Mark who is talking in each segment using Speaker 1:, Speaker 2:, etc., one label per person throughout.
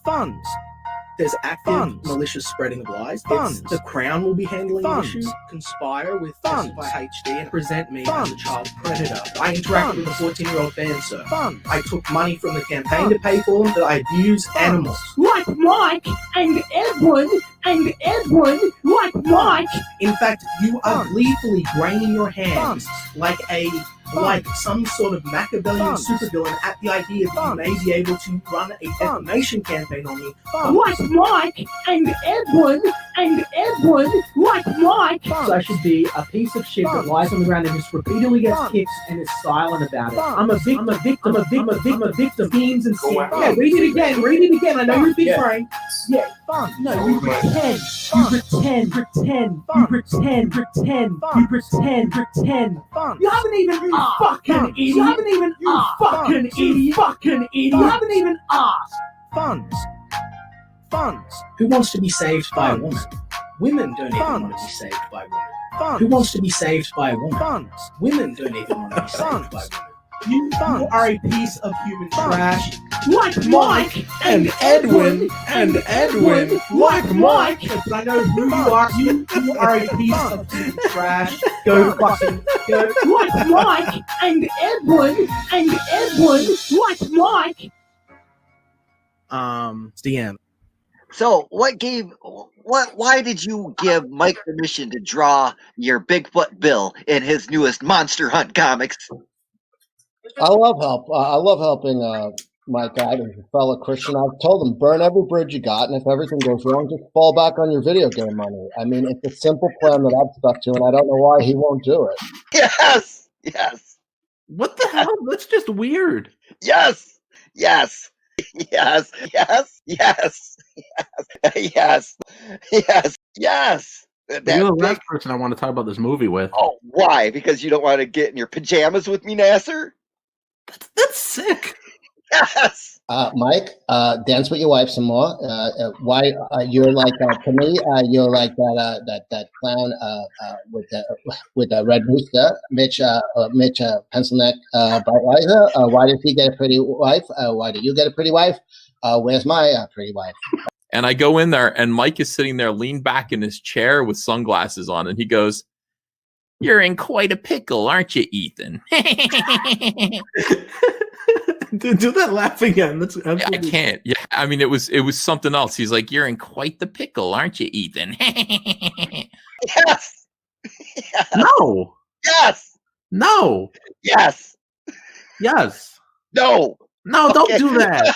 Speaker 1: Funds. There's active malicious spreading of lies. The Crown will be handling the issue. Conspire with Testify HD and present me as a child predator. I interacted with a 14-year-old fan, sir. I took money from the campaign to pay for them, that I abuse animals.
Speaker 2: Like Mike and Edward like Mike.
Speaker 1: In fact, you are gleefully graining your hands like some sort of Machiavellian supervillain at the idea that you may be able to run a defamation campaign on me.
Speaker 2: Like Mike and Edward like Mike.
Speaker 3: So I should be a piece of shit that lies on the ground and just repeatedly gets kicks and is silent about it. I'm a victim. Themes and sin. Yeah, read it again. I know you're big brain. Yeah. No, you pretend. You haven't even fucking idiot. You haven't even asked.
Speaker 1: Funds. Who wants to be saved by a woman? Women don't even want to be saved by women. Who wants to be saved by a woman? Women don't even want to be saved by women.
Speaker 3: You are a piece of human trash.
Speaker 2: Like Mike
Speaker 1: and Edwin
Speaker 3: like Mike. But I know who you are. You are a piece of human trash. Go fucking go.
Speaker 2: Like Mike and Edwin like Mike.
Speaker 1: DM.
Speaker 4: So, why did you give Mike permission to draw your Bigfoot Bill in his newest Monster Hunt comics?
Speaker 5: I love helping Mike out as a fellow Christian. I've told him, burn every bridge you got, and if everything goes wrong, just fall back on your video game money. I mean, it's a simple plan that I've stuck to, and I don't know why he won't do it.
Speaker 4: Yes.
Speaker 6: What the hell? That's just weird.
Speaker 4: Yes.
Speaker 6: You're the last person I want to talk about this movie with.
Speaker 4: Oh, why? Because you don't want to get in your pajamas with me, Nasser?
Speaker 6: That's sick.
Speaker 4: Yes.
Speaker 5: Mike, dance with your wife some more. Why you're like to me? You're like that clown with the red rooster, Mitch pencil neck Breitweiser. Why did he get a pretty wife? Why did you get a pretty wife? Where's my pretty wife?
Speaker 7: And I go in there, and Mike is sitting there, leaned back in his chair with sunglasses on, and he goes, "You're in quite a pickle, aren't you, Ethan?"
Speaker 6: Do that laugh again. That's
Speaker 7: I can't. Yeah, I mean, it was something else. He's like, "You're in quite the pickle, aren't you, Ethan?"
Speaker 4: Yes.
Speaker 6: No.
Speaker 4: Yes.
Speaker 6: No.
Speaker 4: Yes.
Speaker 6: Yes.
Speaker 4: No.
Speaker 6: No, don't do that.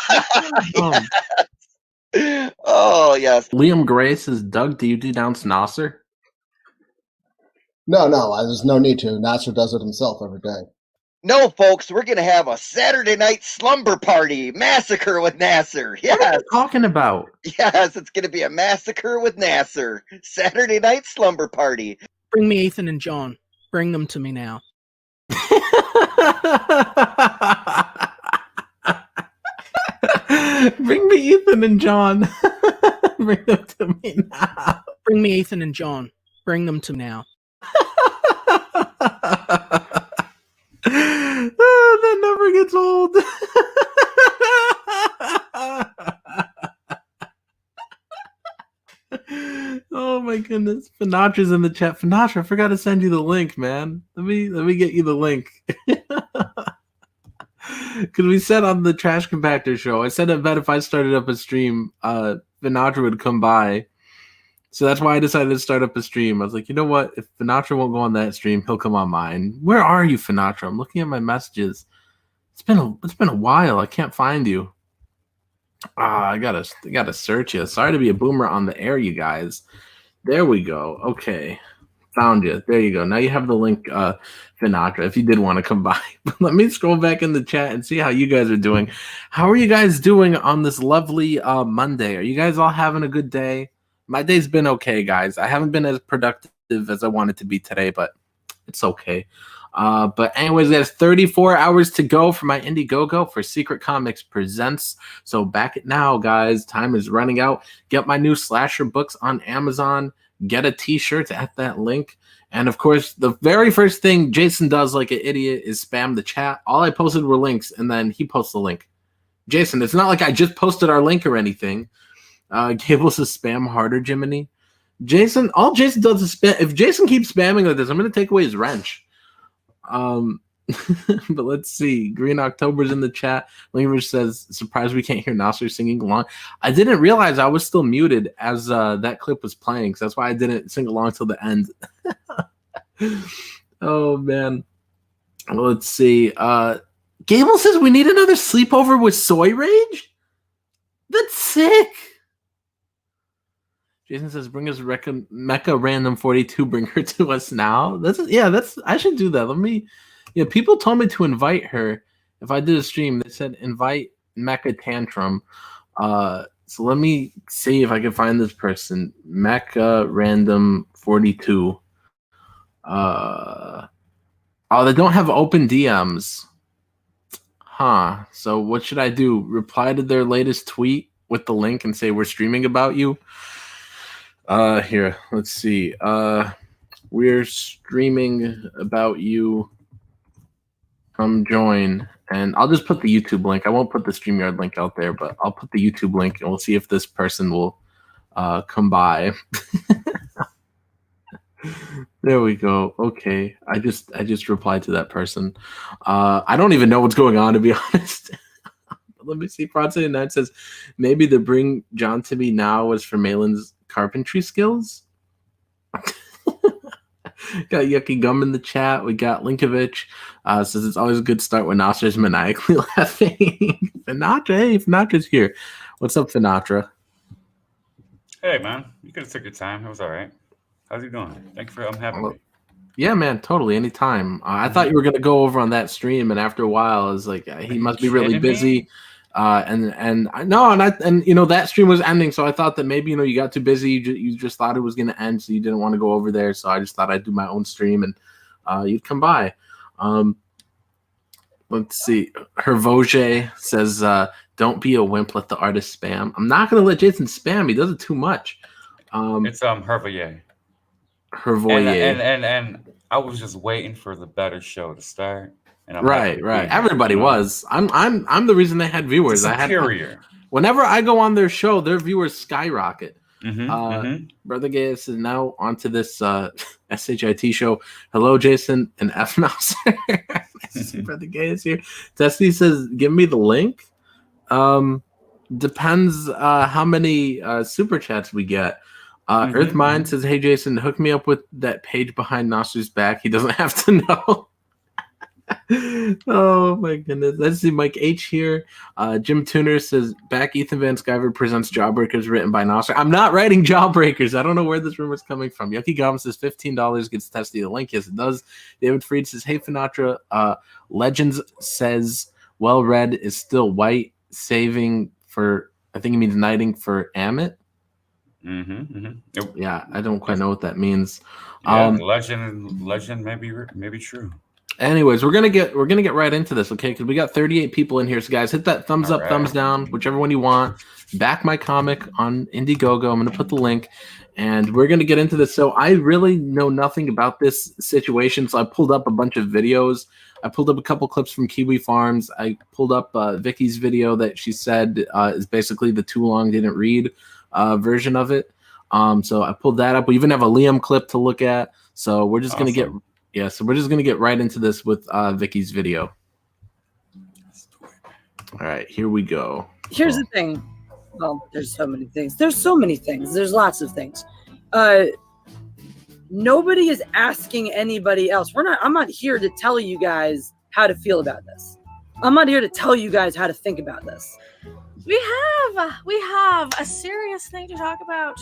Speaker 4: Oh, yes.
Speaker 6: Liam Gray says, Doug, do you denounce Nasser?
Speaker 5: No, there's no need to. Nasser does it himself every day.
Speaker 4: No, folks, we're going to have a Saturday night slumber party massacre with Nasser. Yes.
Speaker 6: What are you talking about?
Speaker 4: Yes, it's going to be a massacre with Nasser. Saturday night slumber party.
Speaker 1: Bring me Ethan and John. Bring them to me now.
Speaker 6: Bring me Ethan and John. Bring them to me now.
Speaker 1: Bring me Ethan and John. Bring them to now.
Speaker 6: That never gets old. Oh my goodness. Finatra's in the chat. Finatra, I forgot to send you the link, man. Let me get you the link. Because we said on the Trash Compactor show, I said I bet if I started up a stream, Finatra would come by. So that's why I decided to start up a stream. I was like, you know what? If Finatra won't go on that stream, he'll come on mine. Where are you, Finatra? I'm looking at my messages. It's been a while. I can't find you. I gotta search you. Sorry to be a boomer on the air, you guys. There we go. Okay. Found you. There you go. Now you have the link, Finatra, if you did want to come by. But let me scroll back in the chat and see how you guys are doing. How are you guys doing on this lovely Monday? Are you guys all having a good day? My day's been okay, guys. I haven't been as productive as I wanted to be today, but it's okay. But anyways, there's 34 hours to go for my Indiegogo for Secret Comics Presents. So back it now, guys. Time is running out. Get my new slasher books on Amazon. get a t-shirt at that link. And of course, the very first thing Jason does like an idiot is spam the chat. All I posted were links, and then he posts the link. Jason, it's not like I just posted our link or anything. Gable says spam harder, Jiminy. Jason, all Jason does is spam. If Jason keeps spamming like this, I'm going to take away his wrench. But let's see. Green October's in the chat. Lingerich says, surprised we can't hear Nasser singing along. I didn't realize I was still muted as that clip was playing, so that's why I didn't sing along till the end. Oh, man. Let's see. Gable says we need another sleepover with Soy Rage? That's sick. Jason says, bring us MECHARANDOM42, bring her to us now. I should do that. Let me, people told me to invite her. If I did a stream, they said invite Mecha Tantrum. So let me see if I can find this person. MECHARANDOM42. They don't have open DMs. Huh. So what should I do? Reply to their latest tweet with the link and say we're streaming about you? Here, let's see. We're streaming about you. Come join. And I'll just put the YouTube link. I won't put the StreamYard link out there, but I'll put the YouTube link and we'll see if this person will come by. There we go. Okay. I just replied to that person. I don't even know what's going on, to be honest. Let me see. Prod Night says maybe the bring John to me now was for Malin's carpentry skills. Got Yucky Gum in the chat. We got Linkovich says it's always a good start when Nasser's maniacally laughing. Finatra, hey, Finatra's here. What's up, Finatra?
Speaker 8: Hey man, you could have took your time. It was all right. How's he doing? Thank you for having me.
Speaker 6: Yeah, man, totally. Anytime. I thought you were gonna go over on that stream, and after a while, I was like, he must be really busy. And that stream was ending, so I thought that maybe you got too busy. You just thought it was gonna end, so you didn't want to go over there. So I just thought I'd do my own stream, and you'd come by. Let's see. Hervoge says, "Don't be a wimp. Let the artist spam." I'm not gonna let Jason spam. He does it too much.
Speaker 8: It's Hervoye.
Speaker 6: Hervoye.
Speaker 8: And I was just waiting for the better show to start. And
Speaker 6: right. Everybody was. I'm the reason they had viewers.
Speaker 8: Superior.
Speaker 6: Whenever I go on their show, their viewers skyrocket. Brother Gaius is now onto this SHIT show. Hello, Jason and F Mouse. Brother Gaius here. Testy says, "Give me the link." Depends how many super chats we get. Earthmind says, "Hey Jason, hook me up with that page behind Nasser's back. He doesn't have to know." Oh my goodness. Let's see. Mike H here. Jim Tuner says, "Back Ethan Van Sciver presents Jawbreakers written by Nasser." I'm not writing Jawbreakers. I don't know where this rumor is coming from. Yucky Gum says $15 gets Testy the link. Yes, it does. David Freed says, "Hey Finatra, Legends says well read is still white, saving for, I think he means knighting for Amit." Yeah, I don't quite know what that means.
Speaker 8: Legend maybe true.
Speaker 6: Anyways, we're gonna get right into this, okay? Because we got 38 people in here. So guys, hit that thumbs up, thumbs down, whichever one you want. Back my comic on Indiegogo. I'm gonna put the link, and we're gonna get into this. So I really know nothing about this situation, so I pulled up a bunch of videos. I pulled up a couple clips from Kiwi Farms. I pulled up Vicky's video that she said is basically the too long didn't read version of it. So I pulled that up. We even have a Liam clip to look at. So we're just gonna get right into this with Vicky's video. All right, here we go.
Speaker 9: Here's the thing. Well, there's so many things. There's lots of things. Nobody is asking anybody else. I'm not here to tell you guys how to feel about this. I'm not here to tell you guys how to think about this.
Speaker 10: We have a serious thing to talk about.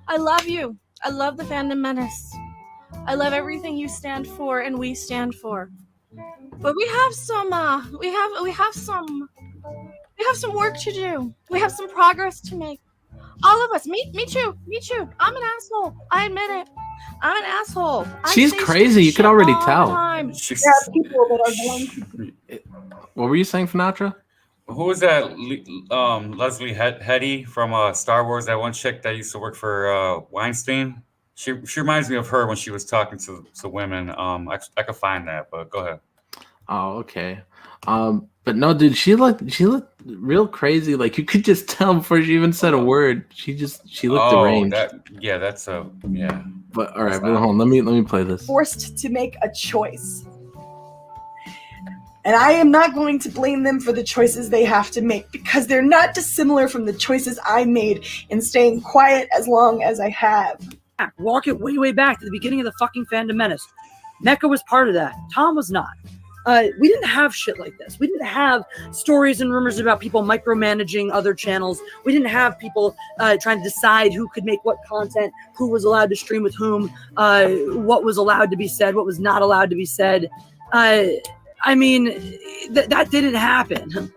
Speaker 10: I love you. I love the Fandom Menace. I love everything you stand for and we stand for. But we have some work to do. We have some progress to make. All of us. Me too. I'm an asshole. I admit it. I'm an asshole.
Speaker 6: She's crazy. You could already tell.
Speaker 9: There are people that are going to.
Speaker 6: What were you saying, Finatra?
Speaker 8: Who was that? Leslie Hetty from Star Wars. That one chick that used to work for Weinstein. She reminds me of her when she was talking to women. I could find that, but go ahead.
Speaker 6: Oh, okay. But no, dude, she looked real crazy. Like you could just tell before she even said a word. She looked deranged.
Speaker 8: Yeah.
Speaker 6: But all right, but hold on. Let me play this.
Speaker 11: Forced to make a choice. And I am not going to blame them for the choices they have to make because they're not dissimilar from the choices I made in staying quiet as long as I have.
Speaker 9: Walk it way back to the beginning of the fucking Fandom Menace. Mecha was part of that. Tom was not. We didn't have shit like this. We didn't have stories and rumors about people micromanaging other channels. We didn't have people trying to decide who could make what content, who was allowed to stream with whom, what was allowed to be said, what was not allowed to be said. I mean, that didn't happen.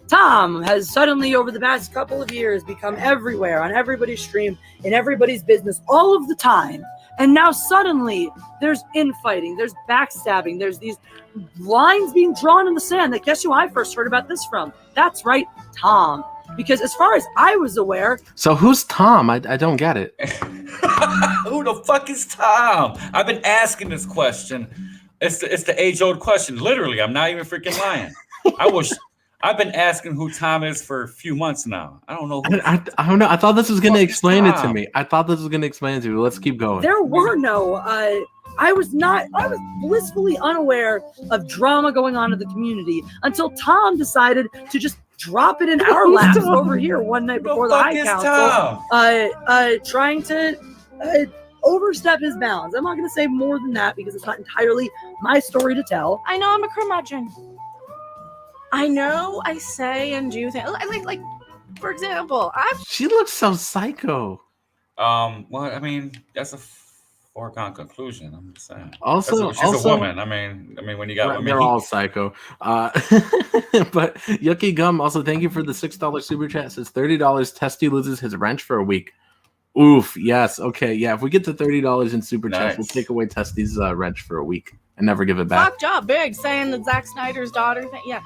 Speaker 9: Tom has suddenly, over the past couple of years, become everywhere, on everybody's stream, in everybody's business, all of the time. And now suddenly, there's infighting, there's backstabbing, there's these lines being drawn in the sand. That guess who I first heard about this from? That's right, Tom. Because as far as I was aware...
Speaker 6: So who's Tom? I don't get it.
Speaker 8: Who the fuck is Tom? I've been asking this question. It's the age-old question. Literally, I'm not even freaking lying. I've been asking who Tom is for a few months now. I don't know.
Speaker 6: I don't know. I thought this was going to explain it to me. Let's keep going.
Speaker 9: There were no... I was blissfully unaware of drama going on in the community until Tom decided to just drop it in our laps over here one night before the High Council, trying to overstep his bounds. I'm not going to say more than that because it's not entirely my story to tell.
Speaker 10: I know I'm a curmudgeon. I know I say and do things. Like for example,
Speaker 6: She looks so psycho.
Speaker 8: Well, I mean, that's a foregone conclusion. I'm just saying.
Speaker 6: Also,
Speaker 8: she's a woman. I mean, when you got women,
Speaker 6: they're all psycho. But Yucky Gum also, thank you for the $6 super chat. Says $30. Testy loses his wrench for a week. Oof. Yes. Okay. Yeah. If we get to $30 in super chats, we'll take away Testy's wrench for a week and never give it back.
Speaker 10: Fuck job, big saying that Zack Snyder's daughter thing. Yeah.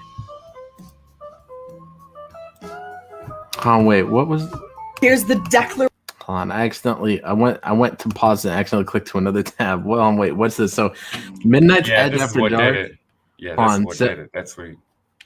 Speaker 6: Oh wait, what was?
Speaker 11: Here's the declaration.
Speaker 6: Hold on, I went to pause and accidentally clicked to another tab. Well, wait, what's this? So, Midnight's Edge After Dark.
Speaker 8: Yeah, that's what did it. That's sweet.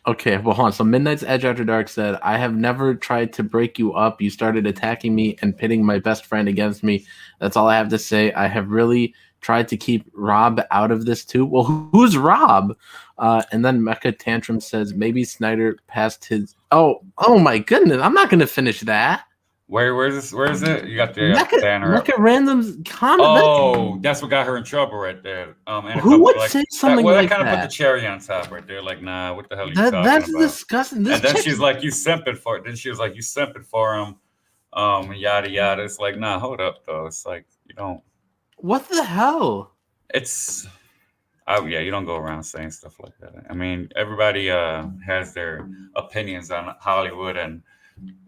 Speaker 6: Okay, well, hold on. So, Midnight's Edge After Dark said, "I have never tried to break you up. You started attacking me and pitting my best friend against me. That's all I have to say. I have really tried to keep Rob out of this too." Well, who's Rob? And then Mecha Tantrum says, "Maybe Snyder passed his." Oh my goodness! I'm not gonna finish that.
Speaker 8: Where is it? You got the banner.
Speaker 6: Mecha Random's comment.
Speaker 8: Oh, that's what got her in trouble right there. And
Speaker 6: who would say something like that?
Speaker 8: That kind of put the cherry on top right there. Like, nah, what the hell are you talking about?
Speaker 6: That's disgusting.
Speaker 8: And then she's like, "You simping for it." Then she was like, "You simping for him." Yada yada. It's like, nah, hold up though. It's like you don't.
Speaker 6: What the hell?
Speaker 8: You don't go around saying stuff like that. I mean, everybody has their opinions on Hollywood and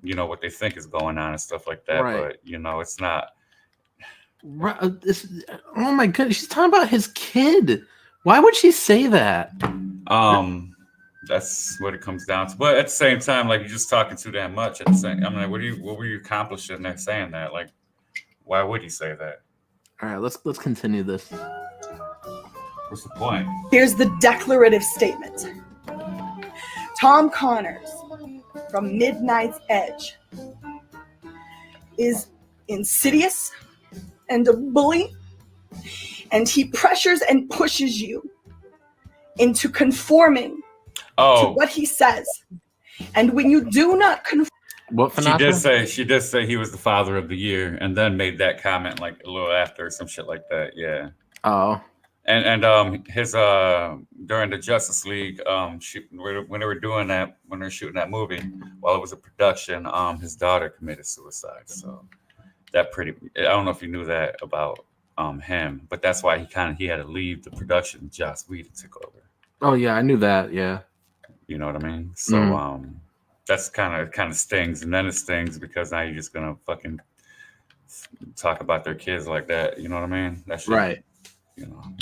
Speaker 8: what they think is going on and stuff like that.
Speaker 6: Right.
Speaker 8: But it's not.
Speaker 6: Oh my goodness, she's talking about his kid. Why would she say that?
Speaker 8: That's what it comes down to. But at the same time, like, you're just talking too damn much. At the same, I'm like, what were you accomplishing there saying that? Like, why would he say that?
Speaker 6: All right, let's continue this.
Speaker 8: What's the point?
Speaker 11: Here's the declarative statement. Tom Connors from Midnight's Edge is insidious and a bully, and he pressures and pushes you into conforming to what he says. And when you do not conform,
Speaker 8: she did say he was the father of the year, and then made that comment like a little after, some shit like that. Yeah.
Speaker 6: Oh.
Speaker 8: And his during the Justice League when they were doing that, when they were shooting that movie, while it was a production, his daughter committed suicide. So I don't know if you knew that about him, but that's why he had to leave the production. Joss Whedon took over.
Speaker 6: Oh yeah, I knew that. Yeah.
Speaker 8: You know what I mean? So that's kind of stings, and then it stings because now you're just gonna fucking talk about their kids like that. You know what I mean? That's
Speaker 6: right.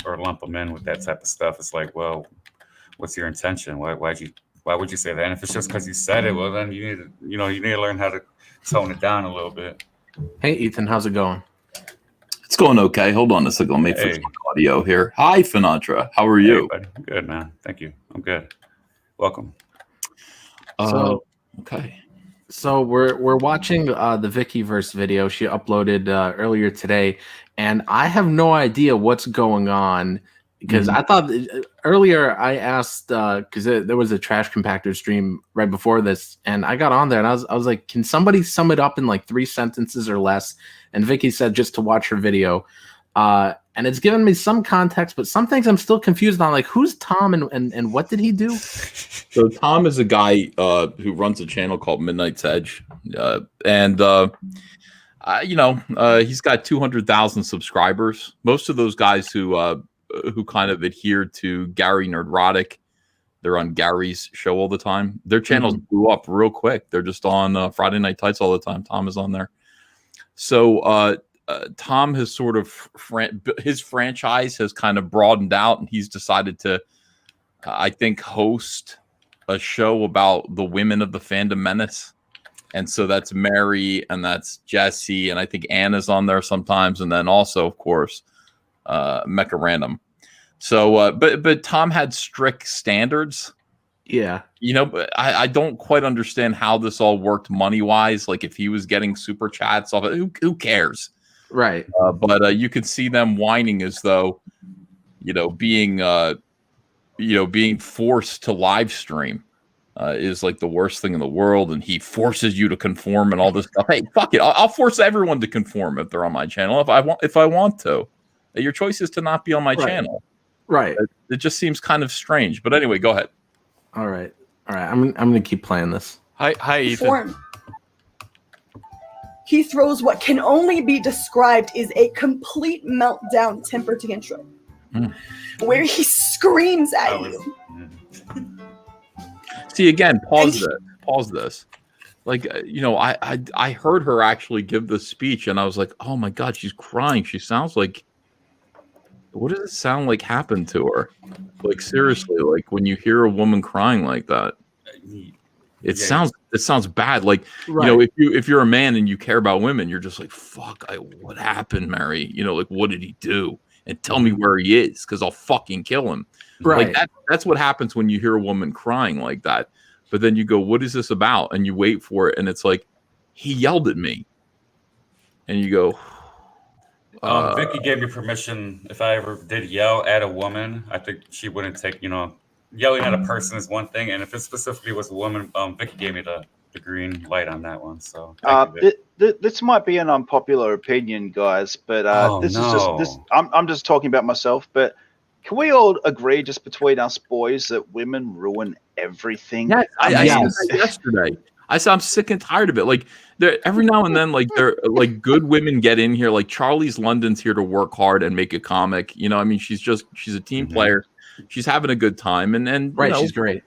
Speaker 8: Or lump them in with that type of stuff. It's like, well, what's your intention? Why would you say that? And if it's just because you said it, well, then you need to learn how to tone it down a little bit.
Speaker 6: Hey, Ethan, how's it going?
Speaker 12: It's going okay. Hold on a second. Let me fix my audio here. Hi, Finatra. How are you?
Speaker 8: Buddy. I'm good, man. Thank you. I'm good. Welcome.
Speaker 6: Okay. So we're watching the Vickyverse video she uploaded earlier today, and I have no idea what's going on because I thought earlier I asked because there was a trash compactor stream right before this, and I got on there and I was like, can somebody sum it up in like 3 sentences or less? And Vicky said just to watch her video. And it's given me some context, but some things I'm still confused on. Like, who's Tom and what did he do?
Speaker 7: So Tom is a guy who runs a channel called Midnight's Edge. He's got 200,000 subscribers. Most of those guys who kind of adhere to Gary Nerdrotic, they're on Gary's show all the time. Their channels blew up real quick. They're just on Friday Night Tights all the time. Tom is on there. So Tom has sort of his franchise has kind of broadened out, and he's decided to, I think, host a show about the women of the Fandom Menace. And so that's Mary and that's Jesse, and I think Anna's on there sometimes, and then also, of course, MECHARANDOM. So, but Tom had strict standards.
Speaker 6: Yeah.
Speaker 7: But I don't quite understand how this all worked money-wise. Like, if he was getting super chats off it, who cares?
Speaker 6: Right.
Speaker 7: But you could see them whining as though, being forced to live stream is like the worst thing in the world, and he forces you to conform and all this stuff. Hey, fuck it, I'll force everyone to conform if they're on my channel if I want to. Your choice is to not be on my channel.
Speaker 6: Right.
Speaker 7: It just seems kind of strange. But anyway, go ahead.
Speaker 6: All right. I'm gonna keep playing this.
Speaker 13: Hi, Ethan.
Speaker 11: He throws what can only be described as a complete meltdown temper tantrum, where he screams at you.
Speaker 7: See, again, pause this. Like, I heard her actually give the speech, and I was like, oh my God, she's crying. She sounds like, what does it sound like happened to her? Like, seriously, like when you hear a woman crying like that, it sounds bad. Like, if you're a man and you care about women, you're just like, fuck, what happened, Mary? Like, what did he do? And tell me where he is, because I'll fucking kill him.
Speaker 6: Right.
Speaker 7: Like that's what happens when you hear a woman crying like that. But then you go, what is this about? And you wait for it, and it's like, he yelled at me. And you go,
Speaker 8: Vicky gave me permission if I ever did yell at a woman. I think she wouldn't take, yelling at a person is one thing, and if it specifically was a woman, Vicky gave me the green light on that one. So
Speaker 14: this might be an unpopular opinion, guys, but I'm just talking about myself. But can we all agree, just between us boys, that women ruin everything?
Speaker 7: Yeah, I said that yesterday. I said I'm sick and tired of it. Like, every now and then, like, good women get in here. Like, Charlie's London's here to work hard and make a comic. She's a team player. She's having a good time, and
Speaker 6: right, she's great.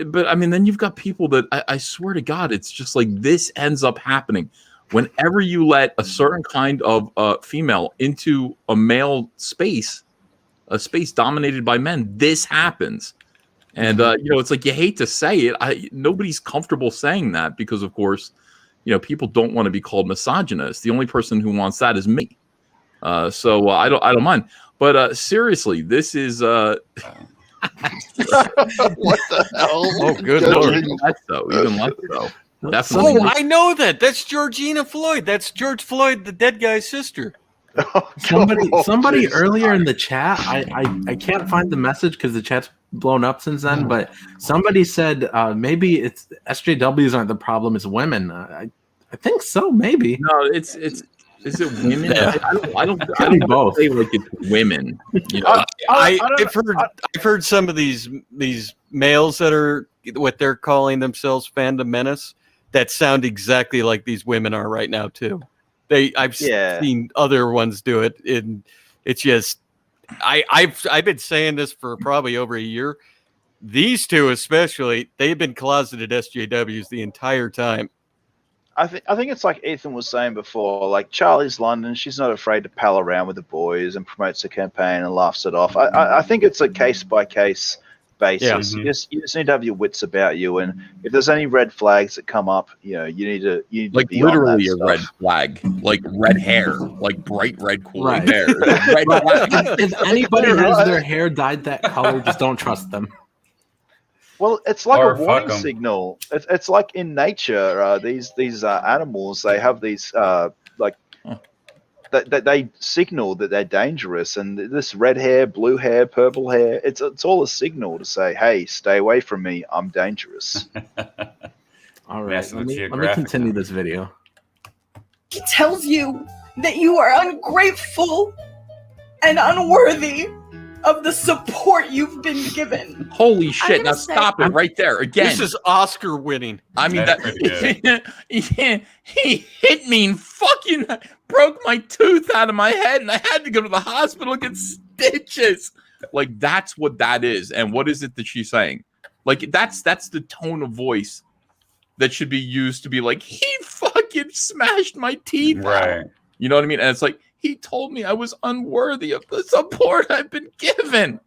Speaker 7: But I mean, then you've got people that I swear to God, it's just like this ends up happening whenever you let a certain kind of female into a male space, a space dominated by men. This happens, and it's like, you hate to say it. Nobody's comfortable saying that because, of course, people don't want to be called misogynist. The only person who wants that is me. So I don't mind. But seriously, this is
Speaker 14: what the hell?
Speaker 13: Oh, good Lord.
Speaker 7: Even less so. Definitely.
Speaker 13: Oh, I know that. That's Georgina Floyd. That's George Floyd, the dead guy's sister.
Speaker 6: Somebody earlier in the chat, I can't find the message because the chat's blown up since then, but somebody said maybe it's SJWs aren't the problem, it's women. I think so, maybe.
Speaker 7: No, is it women? I don't
Speaker 6: both
Speaker 7: say like it's women.
Speaker 13: I've heard some of these males that are what they're calling themselves Fandom Menace that sound exactly like these women are right now too. I've seen other ones do it, and it's just I've been saying this for probably over a year. These two especially, they've been closeted SJWs the entire time.
Speaker 14: I think it's like Ethan was saying before, like Charlie's London, she's not afraid to pal around with the boys and promotes the campaign and laughs it off. I think it's a case-by-case basis.
Speaker 8: Yeah.
Speaker 14: You just need to have your wits about you, and if there's any red flags that come up, you need to
Speaker 7: like
Speaker 14: be on that
Speaker 7: literally a
Speaker 14: stuff.
Speaker 7: red flag, like red hair, like bright red cool
Speaker 6: Right.
Speaker 7: hair. Red flag.
Speaker 6: If anybody has their hair dyed that color, just don't trust them.
Speaker 14: Well, it's like
Speaker 8: Or
Speaker 14: a
Speaker 8: fuck
Speaker 14: warning
Speaker 8: 'em.
Speaker 14: signal. It's like in nature, these animals, they have these like that they signal that they're dangerous, and this red hair, blue hair, purple hair, it's all a signal to say, hey, stay away from me, I'm dangerous.
Speaker 6: All right,
Speaker 8: National
Speaker 6: let me
Speaker 8: Geographic
Speaker 6: continue
Speaker 8: now.
Speaker 6: this video.
Speaker 11: He tells you that you are ungrateful and unworthy of the support you've been given.
Speaker 7: Holy shit!
Speaker 10: gonna
Speaker 7: Now
Speaker 10: say-
Speaker 7: stop it right there again.
Speaker 13: This is Oscar winning.
Speaker 7: I mean,
Speaker 8: That's pretty
Speaker 7: he hit me and fucking broke my tooth out of my head, and I had to go to the hospital and get stitches. Like, that's what that is. And what is it that she's saying? Like, that's the tone of voice that should be used to be like, he fucking smashed my teeth out.
Speaker 8: Right.
Speaker 7: You know what I mean? And it's like, he told me I was unworthy of the support I've been given.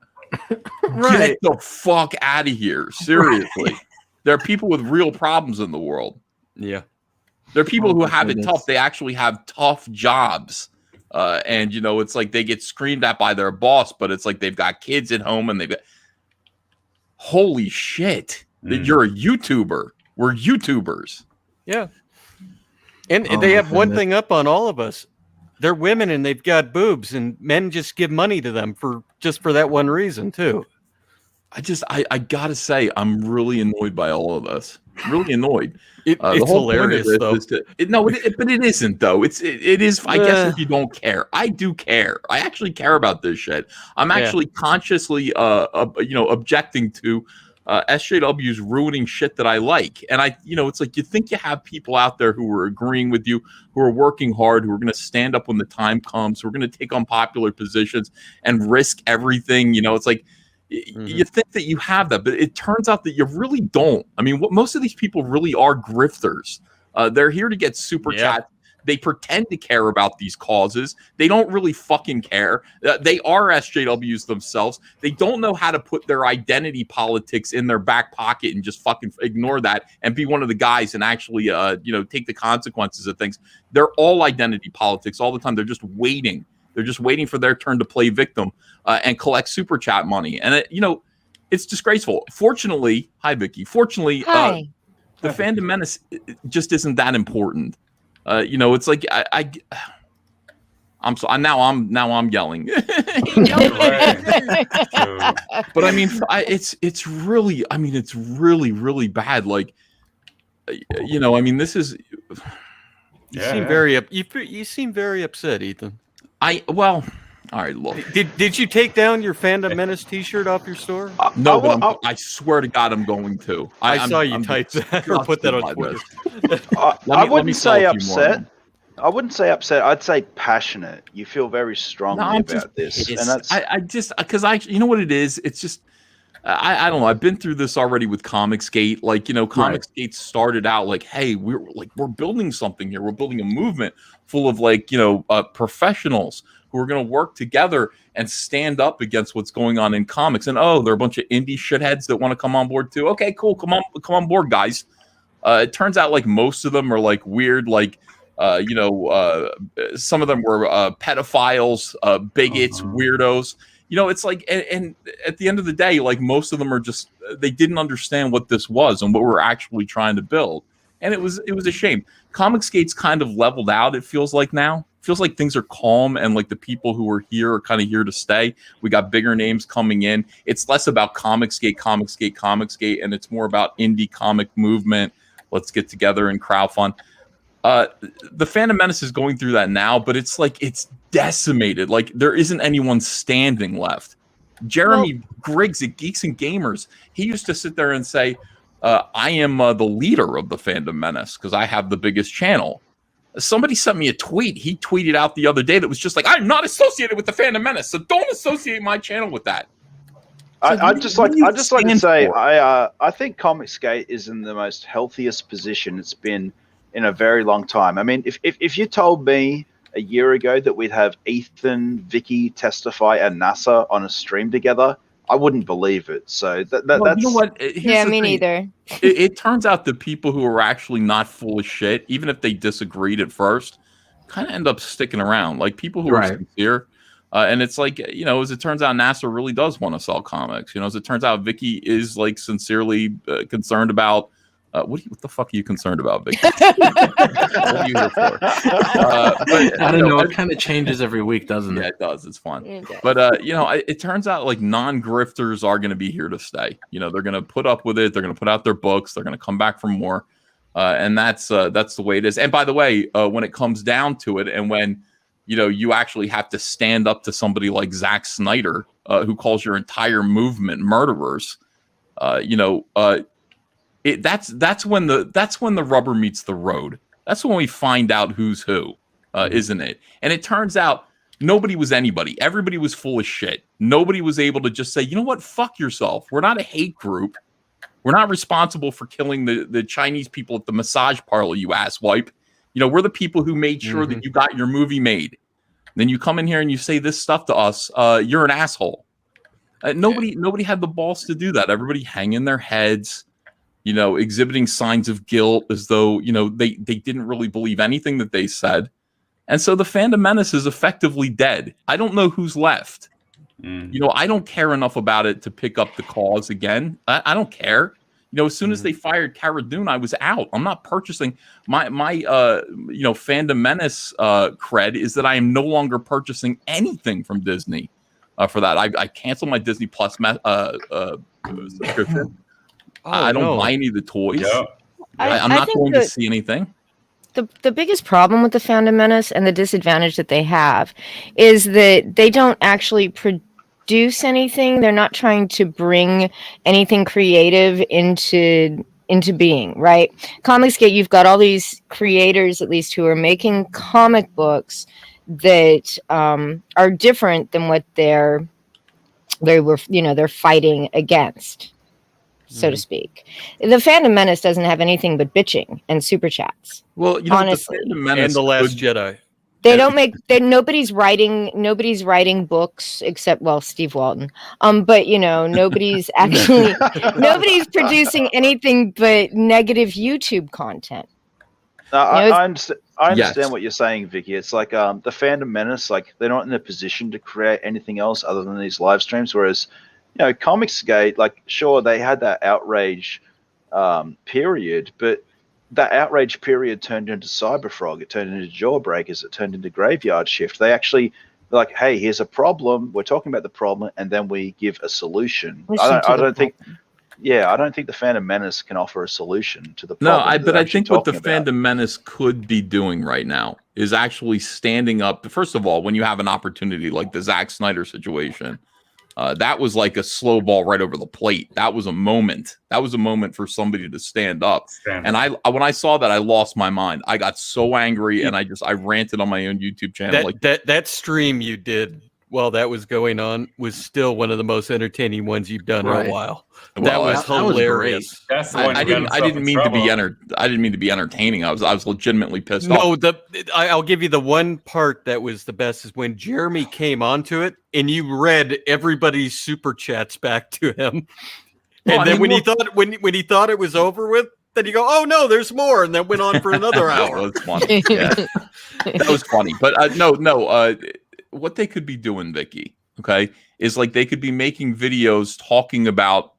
Speaker 6: Right.
Speaker 7: Get the fuck out of here. Seriously. There are people with real problems in the world.
Speaker 13: Yeah.
Speaker 7: There are people who
Speaker 6: my
Speaker 7: have
Speaker 6: goodness.
Speaker 7: it tough. They actually have tough jobs. And, it's like they get screamed at by their boss, but it's like they've got kids at home and they've got. Holy shit. That you're a YouTuber. We're YouTubers.
Speaker 13: Yeah. And
Speaker 6: Oh
Speaker 13: they
Speaker 6: my
Speaker 13: have one
Speaker 6: goodness.
Speaker 13: thing up on all of us. They're women and they've got boobs, and men just give money to them for that one reason too.
Speaker 7: I gotta say, I'm really annoyed by all of this. Really annoyed.
Speaker 13: It's
Speaker 7: the whole
Speaker 13: hilarious,
Speaker 7: point
Speaker 13: though.
Speaker 7: of this is but it isn't though. It is. I guess if you don't care, I do care. I actually care about this shit. I'm actually consciously, objecting to SJWs ruining shit that I like. And it's like you think you have people out there who are agreeing with you, who are working hard, who are going to stand up when the time comes, who are going to take on popular positions and risk everything. It's like. You think that you have that, but it turns out that you really don't. I mean, most of these people really are grifters. They're here to get super chat. They pretend to care about these causes. They don't really fucking care. They are SJWs themselves. They don't know how to put their identity politics in their back pocket and just fucking ignore that and be one of the guys and actually, take the consequences of things. They're all identity politics all the time. They're just waiting. They're just waiting for their turn to play victim and collect super chat money. And, it's disgraceful. Fortunately, hi, Vicky. Fortunately,
Speaker 15: Hi.
Speaker 7: the Fandom Menace just isn't that important. It's like I'm so now I'm yelling. But I mean, it's really really bad. Like, this is.
Speaker 13: You seem very upset, Ethan.
Speaker 7: All right, look.
Speaker 13: Did you take down your Fandom Menace T-shirt off your store?
Speaker 7: No, but I swear to God, I'm going to.
Speaker 13: I saw you type that or put that on Twitter.
Speaker 14: I wouldn't say upset. I wouldn't say upset. I'd say passionate. You feel very strongly about this, and that's.
Speaker 7: I just because you know what it is. It's just. I don't know. I've been through this already with Comicsgate. Like, Comicsgate started out like, hey, we're building something here. We're building a movement full of professionals who are going to work together and stand up against what's going on in comics. And there are a bunch of indie shitheads that want to come on board too. Okay, cool. Come on board, guys. It turns out like most of them are like weird, some of them were pedophiles, bigots, weirdos. It's like, and at the end of the day, like most of them are just, they didn't understand what this was and what we're actually trying to build. And it was a shame. Comicsgate's kind of leveled out, it feels like now. It feels like things are calm and like the people who are here are kind of here to stay. We got bigger names coming in. It's less about Comicsgate, and it's more about indie comic movement. Let's get together and crowdfund. The Fandom Menace is going through that now, but it's like it's decimated. Like there isn't anyone standing left. Jeremy Griggs at Geeks and Gamers, he used to sit there and say, I am the leader of the Fandom Menace because I have the biggest channel. Somebody sent me a tweet. He tweeted out the other day that was just like, I'm not associated with the Fandom Menace, so don't associate my channel with that.
Speaker 14: I'd just like to say, I think Comicsgate is in the most healthiest position it's been in a very long time. I mean, if you told me a year ago that we'd have Ethan, Vicky, Testify, and Nasser on a stream together, I wouldn't believe it. So that's
Speaker 7: you know what? Here's
Speaker 15: Yeah,
Speaker 7: the
Speaker 15: me
Speaker 7: thing.
Speaker 15: neither.
Speaker 7: It turns out the people who are actually not full of shit, even if they disagreed at first, kind of end up sticking around. Like people who are sincere. And it's like, you know, as it turns out, Nasser really does want to sell comics. You know, as it turns out, Vicky is like sincerely concerned about. What the fuck are you concerned about, Vicky? What are you here for? But
Speaker 6: I don't know. It kind of changes every week, doesn't it?
Speaker 7: Yeah, it does. It's fun.
Speaker 15: It does.
Speaker 7: But you know, it turns out like non-grifters are going to be here to stay. You know, they're going to put up with it. They're going to put out their books. They're going to come back for more. And that's the way it is. And by the way, when it comes down to it, and when you know you actually have to stand up to somebody like Zack Snyder, who calls your entire movement murderers, you know. That's when the rubber meets the road. That's when we find out who's who, isn't it? And it turns out nobody was anybody. Everybody was full of shit. Nobody was able to just say, you know what, fuck yourself. We're not a hate group. We're not responsible for killing the Chinese people at the massage parlor, you asswipe. You know, we're the people who made sure that you got your movie made. Then you come in here and you say this stuff to us. You're an asshole. Nobody had the balls to do that. Everybody hanging their heads. You know, exhibiting signs of guilt as though, you know, they didn't really believe anything that they said. And so the Fandom Menace is effectively dead. I don't know who's left. You know, I don't care enough about it to pick up the cause again. I don't care. You know, as soon as they fired Cara Dune, I was out. I'm not purchasing my you know, Fandom Menace cred is that I am no longer purchasing anything from Disney for that. I canceled my Disney Plus subscription. I don't buy any of the toys. Yeah. I'm not going to see anything.
Speaker 15: The biggest problem with the Fandom Menace and the disadvantage that they have is that they don't actually produce anything. They're not trying to bring anything creative into being, right? Comicsgate, you've got all these creators, at least, who are making comic books that are different than what they're fighting against, so to speak. The Fandom Menace doesn't have anything but bitching and super chats.
Speaker 7: Well, you know,
Speaker 15: honestly,
Speaker 7: the Fandom Menace
Speaker 13: and The Last Jedi.
Speaker 15: They don't make. Nobody's writing books except, well, Steve Walton. But you know, nobody's producing anything but negative YouTube content.
Speaker 14: I understand what you're saying, Vicky. It's like the Fandom Menace, like they're not in a position to create anything else other than these live streams. Whereas, you know, Comicsgate, like, sure, they had that outrage period, but that outrage period turned into Cyberfrog, it turned into Jawbreakers, it turned into Graveyard Shift. They actually like, hey, here's a problem. We're talking about the problem, and then we give a solution. I don't think the Phantom Menace can offer a solution to the problem.
Speaker 7: But I think what the Phantom Menace could be doing right now is actually standing up. First of all, when you have an opportunity like the Zack Snyder situation, that was like a slow ball right over the plate. That was a moment. That was a moment for somebody to stand up. And when I saw that, I lost my mind. I got so angry, and I ranted on my own YouTube channel.
Speaker 13: That stream you did while that was going on was still one of the most entertaining ones you've done in a while. That was hilarious.
Speaker 7: That's the one I didn't mean to be entertaining. I was legitimately pissed off.
Speaker 13: No, I'll give you the one part that was the best is when Jeremy came onto it and you read everybody's super chats back to him. And then when he thought it was over with, then you go, oh no, there's more, and then went on for another hour.
Speaker 7: That's funny. Yeah. That was funny. But what they could be doing, Vicky, okay, is like they could be making videos talking about,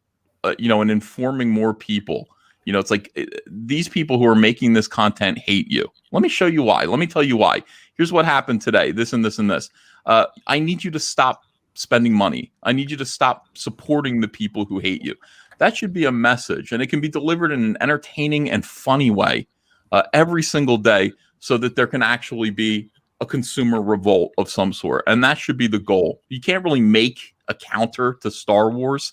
Speaker 7: and informing more people. You know, it's like these people who are making this content hate you. Let me show you why. Let me tell you why. Here's what happened today. This and this and this. I need you to stop spending money. I need you to stop supporting the people who hate you. That should be a message, and it can be delivered in an entertaining and funny way every single day, so that there can actually be a consumer revolt of some sort. And that should be the goal. You can't really make a counter to Star Wars,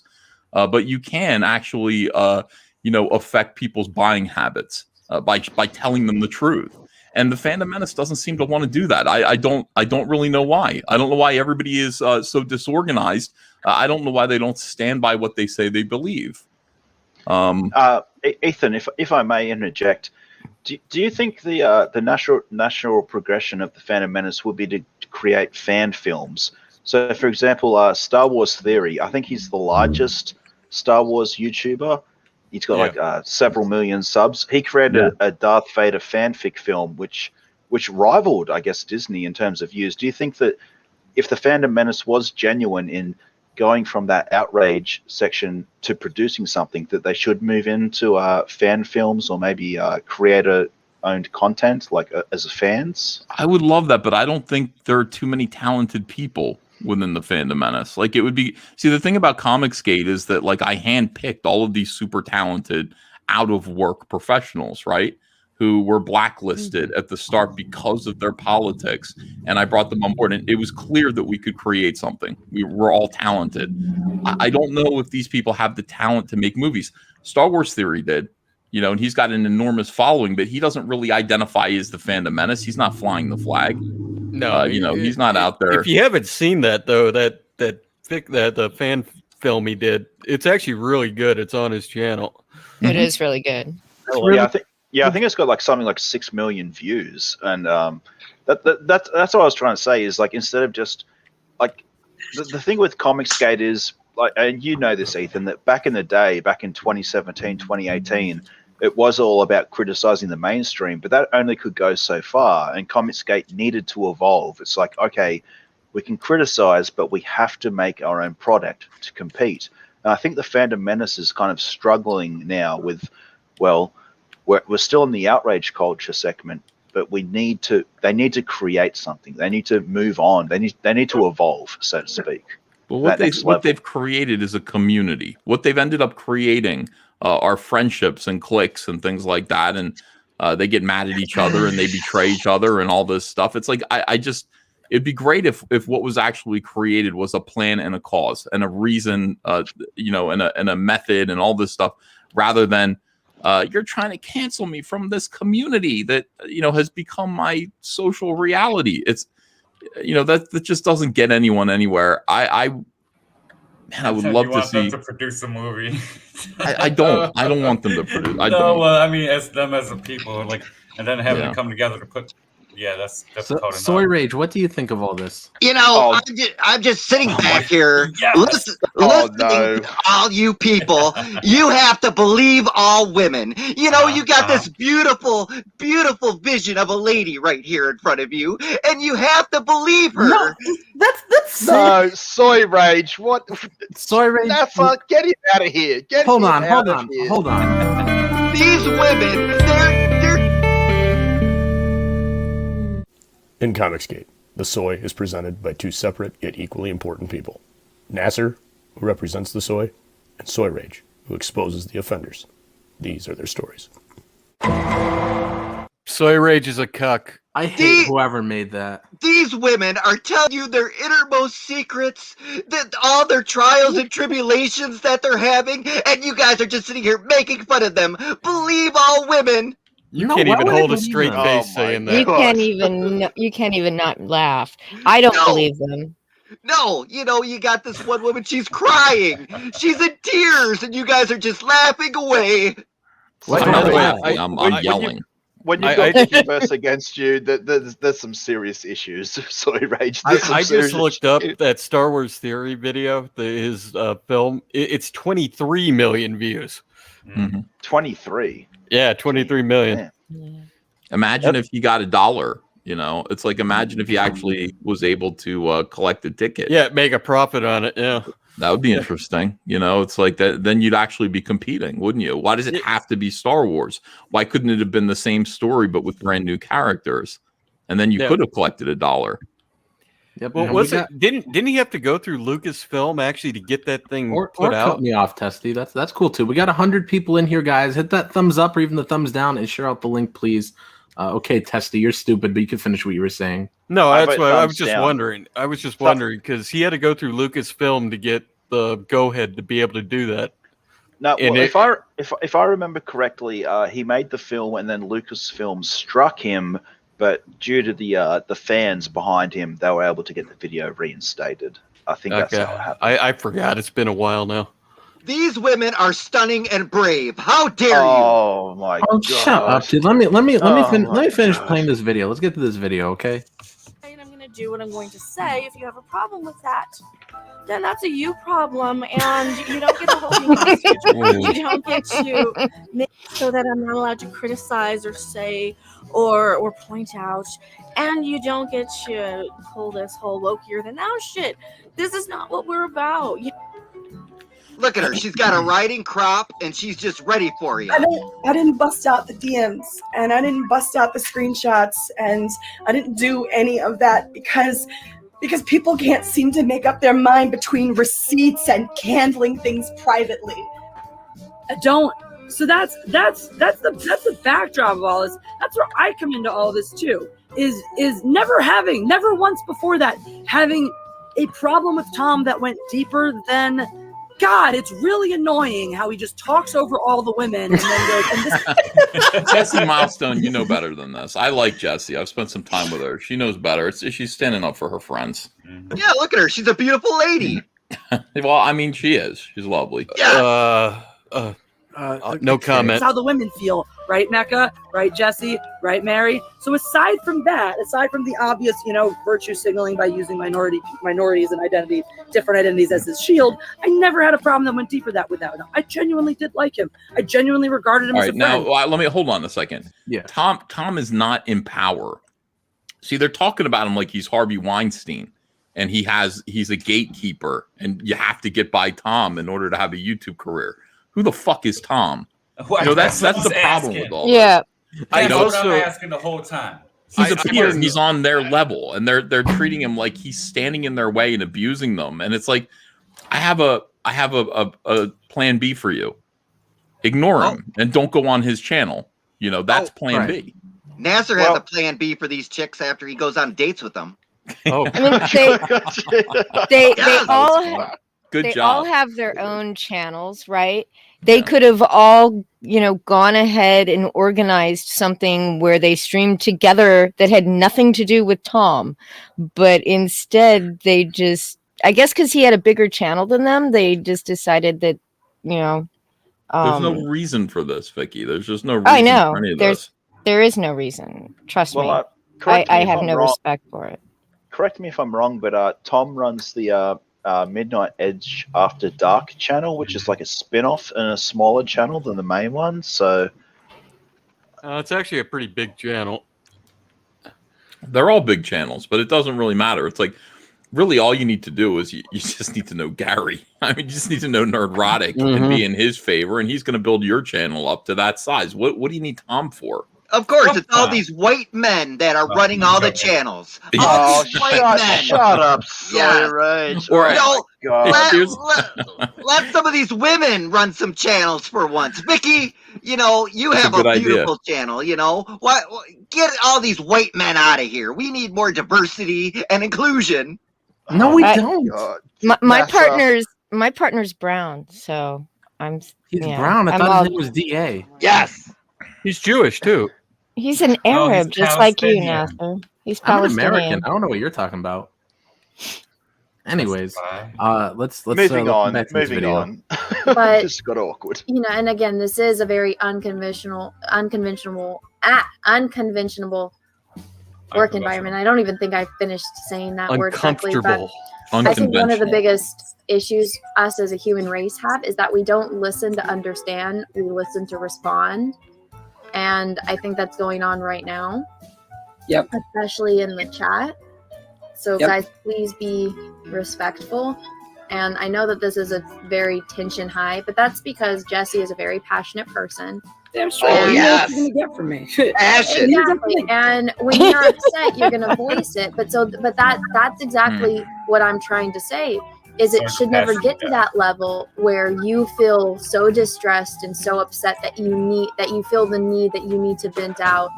Speaker 7: but you can actually, affect people's buying habits by telling them the truth. And the Phantom Menace doesn't seem to want to do that. I don't really know why. I don't know why everybody is so disorganized. I don't know why they don't stand by what they say they believe.
Speaker 14: Ethan, if I may interject, do you think the natural progression of the Phantom Menace would be to create fan films So, for example, Star Wars Theory, I think he's the largest Star Wars YouTuber. He's got several million subs. He created a Darth Vader fanfic film, which rivaled, I guess, Disney in terms of views. Do you think that if the Fandom Menace was genuine in going from that outrage section to producing something, that they should move into fan films or maybe creator-owned content, like as fans?
Speaker 7: I would love that, but I don't think there are too many talented people within the Fandom Menace. Like, it would be, see, the thing about Comicsgate is that, like, I handpicked all of these super talented out of work professionals, right, who were blacklisted at the start because of their politics, and I brought them on board, and it was clear that we could create something. We were all talented. I don't know if these people have the talent to make movies. Star Wars Theory did, you know, and he's got an enormous following, but he doesn't really identify as the Fandom Menace. He's not flying the flag.
Speaker 13: No,
Speaker 7: you know, he's not out there.
Speaker 13: If you haven't seen that though, that the fan film he did, it's actually really good. It's on his channel.
Speaker 15: It is really good.
Speaker 14: I think it's got like something like 6 million views, and that's what I was trying to say is, like, instead of just like the thing with Comicsgate is, like, and you know this, Ethan, that back in the day, back in 2017, 2018. It was all about criticizing the mainstream, but that only could go so far, and Comicsgate needed to evolve. It's like, okay, we can criticize, but we have to make our own product to compete. And I think the Fandom Menace is kind of struggling now with, well, we're still in the outrage culture segment, but they need to create something. They need to move on. They need to evolve, so to speak.
Speaker 7: Well, what they've created is a community. What they've ended up creating are friendships and cliques and things like that, and they get mad at each other and they betray each other and all this stuff. It's like, it'd be great if what was actually created was a plan and a cause and a reason, you know, and a method and all this stuff, rather than you're trying to cancel me from this community that, you know, has become my social reality. It's, you know, that just doesn't get anyone anywhere. I would love to see
Speaker 8: them to produce a movie.
Speaker 7: I don't want them to produce.
Speaker 8: Well, I mean, as them as a people, like, and then having to come together to put. Yeah, that's
Speaker 6: Soy Rage. What do you think of all this?
Speaker 4: You know, I'm just sitting back here, listening to all you people. You have to believe all women. You know, you got this beautiful, beautiful vision of a lady right here in front of you, and you have to believe her.
Speaker 11: No, that's
Speaker 14: no, Soy Rage. What?
Speaker 6: Soy Rage.
Speaker 14: Get him out of here.
Speaker 6: Hold on.
Speaker 4: These women, they're.
Speaker 16: In Comicsgate, the Soy is presented by two separate yet equally important people. Nasser, who represents the Soy, and Soy Rage, who exposes the offenders. These are their stories.
Speaker 13: Soy Rage is a cuck.
Speaker 6: I hate whoever made that.
Speaker 4: These women are telling you their innermost secrets, that all their trials and tribulations that they're having, and you guys are just sitting here making fun of them. Believe all women.
Speaker 13: You can't even hold a straight face saying that.
Speaker 15: You can't even not laugh. I don't believe them.
Speaker 4: No, you know, you got this one woman, she's crying. She's in tears, and you guys are just laughing away.
Speaker 7: I'm yelling.
Speaker 14: When you've got Wikiverse against you, there's some serious issues. Soy Rage.
Speaker 13: I just looked up that Star Wars Theory video, his film. It's 23 million views.
Speaker 14: 23.
Speaker 13: Yeah, 23 million.
Speaker 7: Imagine if he got $1. You know, it's like, imagine if he actually was able to collect a ticket.
Speaker 13: Yeah, make a profit on it. Yeah,
Speaker 7: that would be interesting. You know, it's like that. Then you'd actually be competing, wouldn't you? Why does it have to be Star Wars? Why couldn't it have been the same story but with brand new characters? And then you could have collected $1.
Speaker 6: Yep.
Speaker 13: Well, didn't he have to go through Lucasfilm actually to get that thing put out?
Speaker 6: Cut me off, Testy. That's cool too. We got 100 people in here, guys. Hit that thumbs up or even the thumbs down and share out the link, please. Okay, Testy, you're stupid, but you can finish what you were saying.
Speaker 13: No, that's why I was just wondering. I was just wondering because he had to go through Lucasfilm to get the go-ahead to be able to do that.
Speaker 14: No, well, if I remember correctly, he made the film and then Lucasfilm struck him. But due to the fans behind him, they were able to get the video reinstated. I think that's how it happened.
Speaker 13: I forgot. It's been a while now.
Speaker 4: These women are stunning and brave. How dare you?
Speaker 14: Oh my god!
Speaker 6: Shut up, dude. Let me finish playing this video. Let's get to this video, okay?
Speaker 10: I'm gonna do what I'm going to say. If you have a problem with that, then that's a you problem, and you don't get to hold me hostage. You don't get to make so that I'm not allowed to criticize or say or point out, and you don't get to pull this whole wokier than thou shit. This is not what we're about.
Speaker 4: Look at her. She's got a riding crop, and she's just ready for you.
Speaker 11: I didn't bust out the DMs, and I didn't bust out the screenshots, and I didn't do any of that because people can't seem to make up their mind between receipts and handling things privately.
Speaker 9: I don't. So that's the backdrop of all this. That's where I come into all this too. Is never once before that having a problem with Tom that went deeper than. God, it's really annoying how he just talks over all the women and then goes. And this-
Speaker 7: Jessie Milestone, you know better than this. I like Jessie. I've spent some time with her. She knows better. She's standing up for her friends.
Speaker 4: Yeah, look at her. She's a beautiful lady.
Speaker 7: Well, I mean, she is. She's lovely.
Speaker 4: Yeah.
Speaker 13: No comment.
Speaker 9: That's how the women feel, right, Mecca? Right, Jesse? Right, Mary? So aside from the obvious, virtue signaling by using minorities and different identities as his shield, I never had a problem that went deeper with that. I genuinely did like him. I genuinely regarded him as a friend.
Speaker 7: Now, let me hold on a second. Yeah, Tom is not in power. See, they're talking about him like he's Harvey Weinstein, and he's a gatekeeper, and you have to get by Tom in order to have a YouTube career. Who the fuck is Tom? That's the problem with all this.
Speaker 8: That's what I'm asking the whole time.
Speaker 7: He's a peer. He's on their level, and they're treating him like he's standing in their way and abusing them. And it's like, I have a plan B for you. Ignore him and don't go on his channel. That's plan B.
Speaker 4: Nasser has a plan B for these chicks after he goes on dates with them.
Speaker 7: Oh,
Speaker 15: I mean, they
Speaker 7: Good
Speaker 15: they
Speaker 7: job.
Speaker 15: all have their own channels, right? They could have all, gone ahead and organized something where they streamed together that had nothing to do with Tom. But instead, they just, I guess because he had a bigger channel than them, they just decided that,
Speaker 7: There's no reason for this, Vicky. There's just no reason
Speaker 15: I know.
Speaker 7: for any of this.
Speaker 15: There is no reason. Trust me.
Speaker 14: correct me
Speaker 15: I
Speaker 14: if
Speaker 15: have
Speaker 14: I'm
Speaker 15: no
Speaker 14: wrong.
Speaker 15: respect for it.
Speaker 14: Correct me if I'm wrong, but Tom runs the Midnight Edge After Dark channel, which is like a spin-off and a smaller channel than the main one. So
Speaker 13: it's actually a pretty big channel.
Speaker 7: They're all big channels, but it doesn't really matter. It's like, really all you need to do is you just need to know Gary. I mean, you just need to know Nerdrotic and be in his favor, and he's going to build your channel up to that size. What do you need Tom for?
Speaker 4: Of course, it's all these white men that are running all the channels. All these white men.
Speaker 14: shut up, Soy Rage.
Speaker 7: Or
Speaker 4: let some of these women run some channels for once. Vicky, you have
Speaker 7: a good
Speaker 4: a beautiful
Speaker 7: idea.
Speaker 4: channel. Why get all these white men out of here? We need more diversity and inclusion.
Speaker 6: No, we
Speaker 15: I-
Speaker 6: don't.
Speaker 15: My partner's brown, so I'm.
Speaker 6: He's brown. I
Speaker 15: I'm
Speaker 6: thought
Speaker 15: all-
Speaker 6: his name was DA.
Speaker 4: Yes.
Speaker 13: He's Jewish too.
Speaker 15: He's an
Speaker 6: Oh,
Speaker 15: Arab,
Speaker 6: he's
Speaker 15: just like you,
Speaker 6: Palestinian.
Speaker 15: Nasser. He's
Speaker 6: I'm an
Speaker 15: Palestinian.
Speaker 6: American. I don't know what you're talking about. Anyways, let's
Speaker 14: Moving
Speaker 6: look
Speaker 14: on.
Speaker 6: back to this
Speaker 14: Moving
Speaker 6: video.
Speaker 14: on.
Speaker 17: But
Speaker 14: This got awkward.
Speaker 17: and again, this is a very unconventional work environment. I don't even think I finished saying that word correctly. But I think one of the biggest issues us as a human race have is that we don't listen to understand, we listen to respond. And I think that's going on right now.
Speaker 9: Yep.
Speaker 17: Especially in the chat. So
Speaker 9: Yep.
Speaker 17: guys, please be respectful. And I know that this is a very tension high, but that's because Jesse is a very passionate person.
Speaker 9: Damn straight. You know what you're gonna get from me.
Speaker 17: Exactly. And when you're upset, you're gonna voice it. But that's exactly what I'm trying to say. Is it should never get to that level where you feel so distressed and so upset that you feel the need that you need to vent out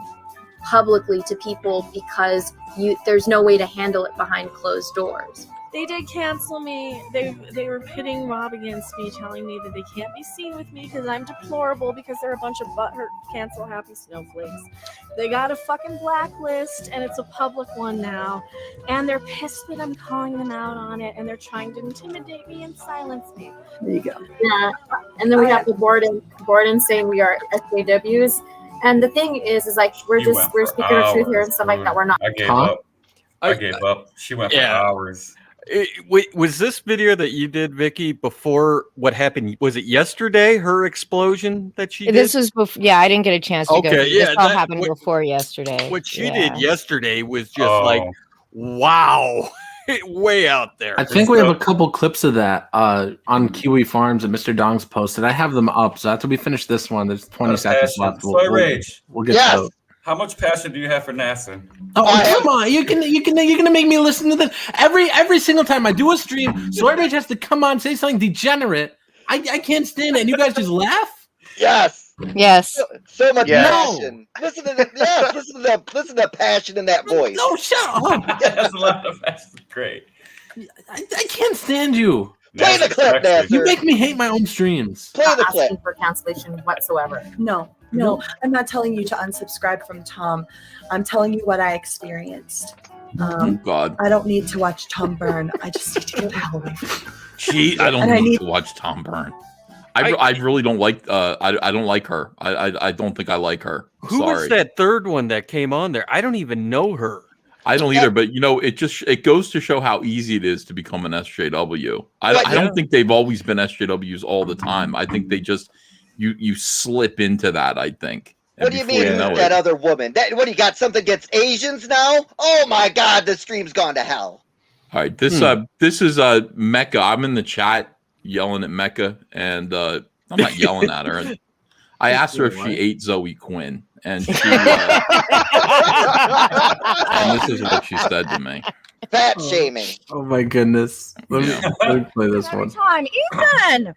Speaker 17: publicly to people because there's no way to handle it behind closed doors.
Speaker 10: They did cancel me. They were pitting Rob against me, telling me that they can't be seen with me because I'm deplorable because they're a bunch of butthurt, cancel happy snowflakes. They got a fucking blacklist and it's a public one now. And they're pissed that I'm calling them out on it and they're trying to intimidate me and silence me.
Speaker 9: There you go.
Speaker 17: Yeah. And then we have the Borden saying we are SJWs. And the thing is like we're speaking the truth here and stuff like that. We're not.
Speaker 8: I gave up. I gave up. She went for hours.
Speaker 13: Wait, was this video that you did, Vicky, before what happened? Was it yesterday? Her explosion that she did?
Speaker 15: This was before. Yeah, I didn't get a chance to go.
Speaker 13: Okay,
Speaker 15: This all happened before yesterday.
Speaker 13: What she did yesterday was just like, wow, way out there.
Speaker 6: I think we have a couple clips of that on Kiwi Farms and Mr. Dong's posted. I have them up, so after we finish this one, there's 20 seconds left.
Speaker 8: Soy Rage.
Speaker 6: We'll get those.
Speaker 8: How much passion do you have for NASA?
Speaker 6: Oh, come on! You're gonna make me listen to this every single time I do a stream. Soy Rage has to come on, say something degenerate. I can't stand it, and you guys just laugh.
Speaker 4: Yes.
Speaker 15: Yes.
Speaker 4: So much
Speaker 6: Yes.
Speaker 4: passion. Listen to the listen to the passion in that voice.
Speaker 6: No, shut up.
Speaker 8: That's a lot of passion. Great.
Speaker 6: I can't stand you.
Speaker 4: Play the clip, Nasser.
Speaker 6: You make me hate my own streams.
Speaker 4: Play the clip.
Speaker 11: For cancellation whatsoever. No, I'm not telling you to unsubscribe from Tom. I'm telling you what I experienced.
Speaker 12: God.
Speaker 11: I don't need to watch Tom burn. I just need to get the hell away from him.
Speaker 7: I don't need to watch Tom burn. I really don't like. I don't like her. I don't think I like her.
Speaker 13: Who was that third one that came on there? I don't even know her.
Speaker 7: I don't either, but it goes to show how easy it is to become an SJW. I don't think they've always been SJWs all the time. I think they just you slip into that. I think.
Speaker 4: What do you mean that other woman? What do you got? Something against Asians now? Oh my God, the stream's gone to hell.
Speaker 7: All right, this is Mecca. I'm in the chat yelling at Mecca, and I'm not yelling at her. I asked her if she ate Zoe Quinn, and she and this is what she said to me.
Speaker 4: Fat shaming.
Speaker 6: Oh my goodness. Let me play this one.
Speaker 10: Time, Ethan,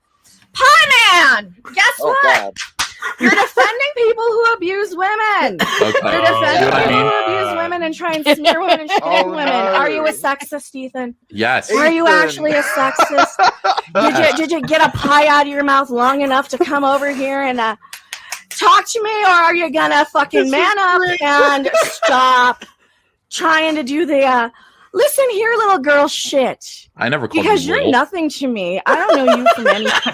Speaker 10: Pie Man. Guess what?
Speaker 4: God.
Speaker 10: You're defending people who abuse women.
Speaker 7: Okay.
Speaker 10: You're defending people who abuse women and try and smear women and shit on women.
Speaker 4: no.
Speaker 10: Are you a sexist, Ethan?
Speaker 7: Yes.
Speaker 10: Are you actually a sexist? Did you get a pie out of your mouth long enough to come over here and talk to me, or are you gonna fucking man up and stop trying to do the listen here, little girl shit?
Speaker 7: I never called
Speaker 10: because
Speaker 7: you
Speaker 10: you're
Speaker 7: little.
Speaker 10: nothing to me. I don't know you from anything.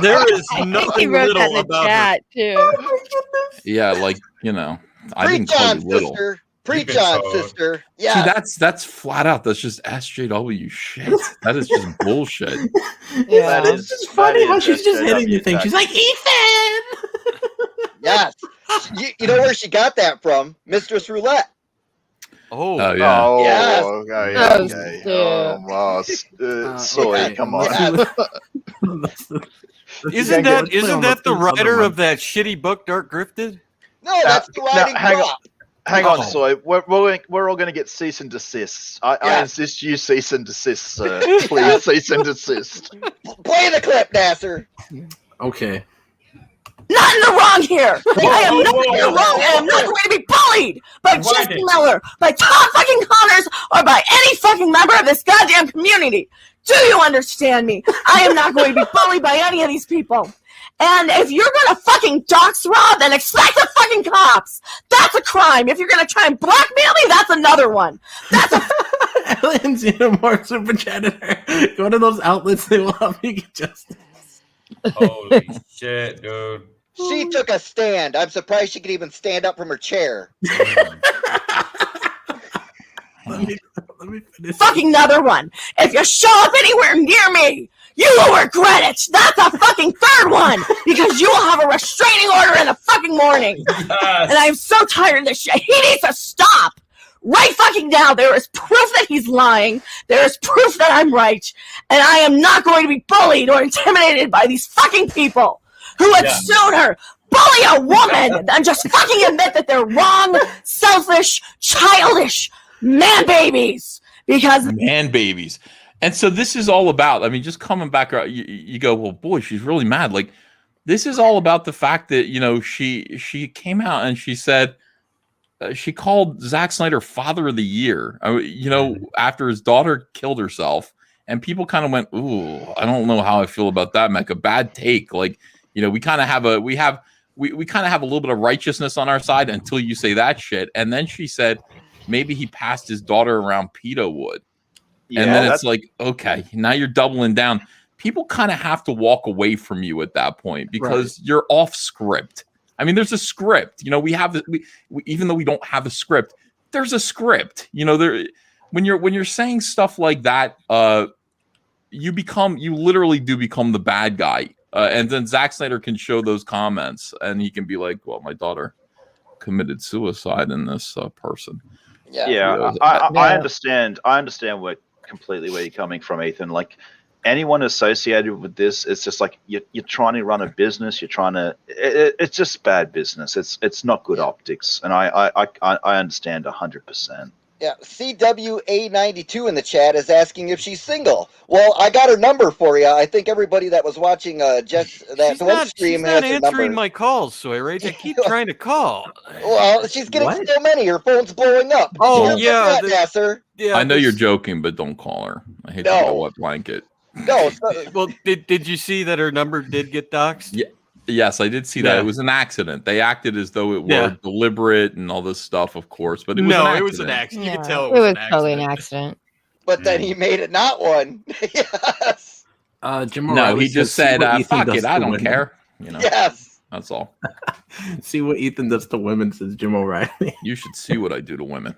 Speaker 13: There is
Speaker 15: He
Speaker 13: nothing
Speaker 15: wrote that
Speaker 13: little
Speaker 15: in the
Speaker 13: about her.
Speaker 15: chat too.
Speaker 7: Yeah, like I didn't
Speaker 4: Preach
Speaker 7: call
Speaker 4: on,
Speaker 7: you little.
Speaker 4: sister. Preach on, sister. Yeah.
Speaker 7: See, that's flat out. That's just SJW shit. That is just bullshit.
Speaker 15: Yeah.
Speaker 6: It's just funny how she's just hitting the thing. She's like, Ethan!
Speaker 4: Yes. You know where she got that from? Mistress Roulette.
Speaker 13: Oh,
Speaker 7: yeah.
Speaker 14: Oh,
Speaker 4: Yes.
Speaker 14: okay. Oh, wow. Soy, come on.
Speaker 13: Isn't that the writer of that shitty book, Dark Grifted?
Speaker 4: No, that's the writing prop.
Speaker 14: Hang on, Soy. We're all going to get cease and desist. I insist you cease and desist, sir. Please cease and desist.
Speaker 4: Play the clip, Nasser.
Speaker 6: Okay.
Speaker 10: Not in the wrong here. I am not in the wrong. I am not going to be bullied by Jesse Miller, by Tom fucking Connors, or by any fucking member of this goddamn community. Do you understand me? I am not going to be bullied by any of these people. And if you're gonna fucking dox Rob, then expect the fucking cops. That's a crime. If you're gonna try and blackmail me, that's another one. That's a
Speaker 6: Aliens Xenomorph Super Janitor. Go to those outlets, they will help you get justice.
Speaker 8: Holy shit, dude.
Speaker 4: She took a stand. I'm surprised she could even stand up from her chair.
Speaker 6: Let me finish.
Speaker 10: fucking another one. If you show up anywhere near me, you will regret it. That's a fucking third one because you will have a restraining order in the fucking morning.
Speaker 8: Yes.
Speaker 10: And I'm so tired of this shit. He needs to stop right fucking now. There is proof that he's lying. There is proof that I'm right. And I am not going to be bullied or intimidated by these fucking people who would sooner bully a woman than just fucking admit that they're wrong, selfish, childish man babies. Because
Speaker 7: man babies. And so this is all about, I mean, just coming back, you go, well, boy, she's really mad. Like, this is all about the fact that, you know, she came out and she said, she called Zack Snyder Father of the Year, you know, after his daughter killed herself. And people kind of went, ooh, I don't know how I feel about that, Mecca. Bad take. Like, you know, we kind of have we kind of have a little bit of righteousness on our side until you say that shit. And then she said, maybe he passed his daughter around Pedo Wood.
Speaker 14: Yeah,
Speaker 7: and then it's like, okay, now you're doubling down. People kind of have to walk away from you at that point because you're off script. I mean, there's a script. You know, we have we even though we don't have a script, there's a script. You know, when you're saying stuff like that, you literally do become the bad guy. And then Zack Snyder can show those comments, and he can be like, "Well, my daughter committed suicide in this person."
Speaker 14: Yeah, I understand. I understand completely where you're coming from, Ethan. Like anyone associated with this, it's just like you're trying to run a business. You're trying to. It's just bad business. It's not good optics, and I understand 100%.
Speaker 4: Yeah, CWA92 in the chat is asking if she's single. Well, I got her number for you. I think everybody that was watching that one stream
Speaker 13: She's
Speaker 4: has
Speaker 13: not
Speaker 4: her
Speaker 13: answering
Speaker 4: number.
Speaker 13: my calls, Soy Rage. I keep trying to call.
Speaker 4: Well, she's getting so many. Her phone's blowing up. Did
Speaker 13: Oh,
Speaker 4: you hear
Speaker 13: yeah,
Speaker 4: about that, Nasser?
Speaker 13: Yeah,
Speaker 7: I know you're joking, but don't call her. I hate to get a wet blanket.
Speaker 4: No.
Speaker 13: Well, did you see that her number did get doxxed?
Speaker 7: Yeah. Yes, I did see that.
Speaker 13: Yeah.
Speaker 7: It was an accident. They acted as though it were deliberate and all this stuff, of course, but it was
Speaker 13: No,
Speaker 7: an accident.
Speaker 13: it was an accident. You could tell
Speaker 15: It was totally an accident.
Speaker 4: But then he made it not one. Yes.
Speaker 6: Jim
Speaker 7: No,
Speaker 6: O'Reilly
Speaker 7: he just
Speaker 6: says,
Speaker 7: said,
Speaker 6: "See what Ethan
Speaker 7: fuck
Speaker 6: does
Speaker 7: it,
Speaker 6: to
Speaker 7: I don't
Speaker 6: women."
Speaker 7: care. You know,
Speaker 4: Yes.
Speaker 7: that's all.
Speaker 6: See what Ethan does to women, says Jim O'Reilly.
Speaker 7: You should see what I do to women.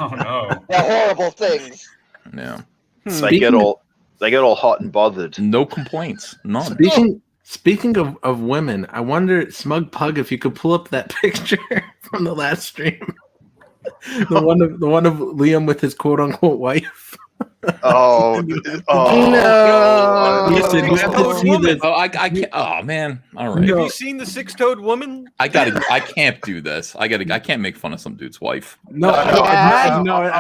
Speaker 8: Oh no.
Speaker 4: The horrible things.
Speaker 7: Yeah.
Speaker 14: They get all hot and bothered.
Speaker 7: No complaints. None.
Speaker 6: Speaking of women, I wonder, Smug Pug, if you could pull up that picture from the last stream. the one of Liam with his quote unquote wife.
Speaker 14: Oh,
Speaker 13: no!
Speaker 6: Listen, you have to see this.
Speaker 7: Oh, I can't. Oh man! All right.
Speaker 13: Have you seen the six-toed woman?
Speaker 7: I can't do this. I can't make fun of some dude's wife.
Speaker 6: No, I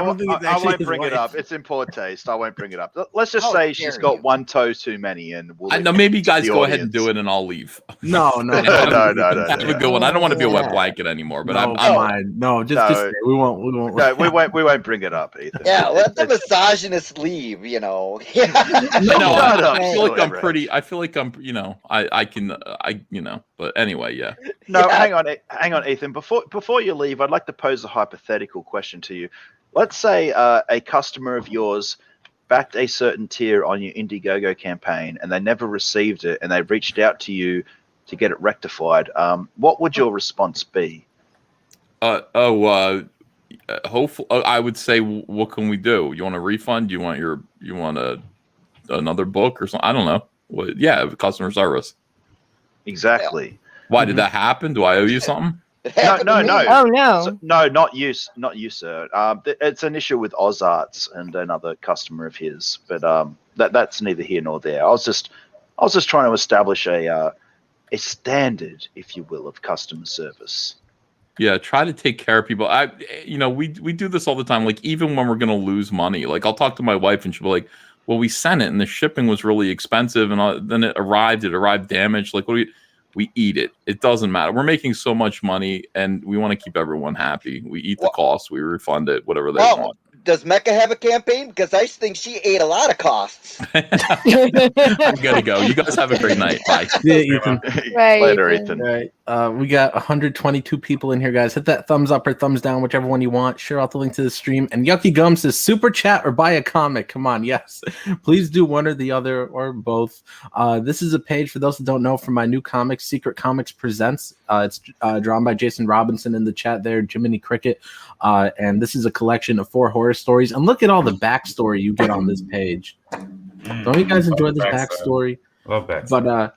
Speaker 6: don't think it's
Speaker 14: I
Speaker 6: actually
Speaker 14: won't
Speaker 6: his
Speaker 14: bring it
Speaker 6: wife.
Speaker 14: up. It's in poor taste. I won't bring it up. Let's just say she's got one toe too many, and we'll
Speaker 7: I know. Maybe you guys go ahead and do it, and I'll leave.
Speaker 6: No.
Speaker 7: Have a good one. I don't want to be a wet blanket anymore, but I'm
Speaker 6: fine. No, just we won't.
Speaker 14: No, we won't bring it up, Ethan.
Speaker 4: Yeah, let the misogynist leave, you know. Yeah.
Speaker 7: I feel like I'm pretty. I feel like I'm. You know, I can. But anyway, yeah.
Speaker 14: No, hang on, Ethan. Before you leave, I'd like to pose a hypothetical question to you. Let's say a customer of yours backed a certain tier on your Indiegogo campaign, and they never received it, and they reached out to you to get it rectified. What would your response be?
Speaker 7: Hopefully, I would say, what can we do? You want a refund? You want another book or something? I don't know. Customer service.
Speaker 14: Exactly.
Speaker 7: Why did that happen? Do I owe you something?
Speaker 14: No.
Speaker 15: Oh no.
Speaker 14: No, not you, sir. It's an issue with Ozarts and another customer of his, but that's neither here nor there. I was just trying to establish a standard, if you will, of customer service.
Speaker 7: Yeah, try to take care of people. We do this all the time. Like, even when we're gonna lose money, like, I'll talk to my wife and she'll be like, "Well, we sent it and the shipping was really expensive, and then it arrived damaged. Like, we eat it. It doesn't matter. We're making so much money, and we want to keep everyone happy. We eat the cost. We refund it, whatever they want."
Speaker 4: Does Mecca have a campaign? Because I think she ate a lot of costs.
Speaker 7: I'm gonna go. You guys have a great night. Bye.
Speaker 6: Yeah, Ethan.
Speaker 15: Right,
Speaker 14: Later,
Speaker 15: Ethan.
Speaker 14: Ethan.
Speaker 6: All right. We got 122 people in here, guys. Hit that thumbs up or thumbs down, whichever one you want. Share out the link to the stream. And Yucky Gum says, super chat or buy a comic. Come on, yes. Please do one or the other or both. This is a page, for those that don't know, for my new comic, Secret Comics Presents. It's drawn by Jason Robinson in the chat there, Jiminy Cricket. And this is a collection of 4 horror stories. And look at all the backstory you get on this page. Don't you guys enjoy this backstory?
Speaker 8: Love backstory.
Speaker 6: But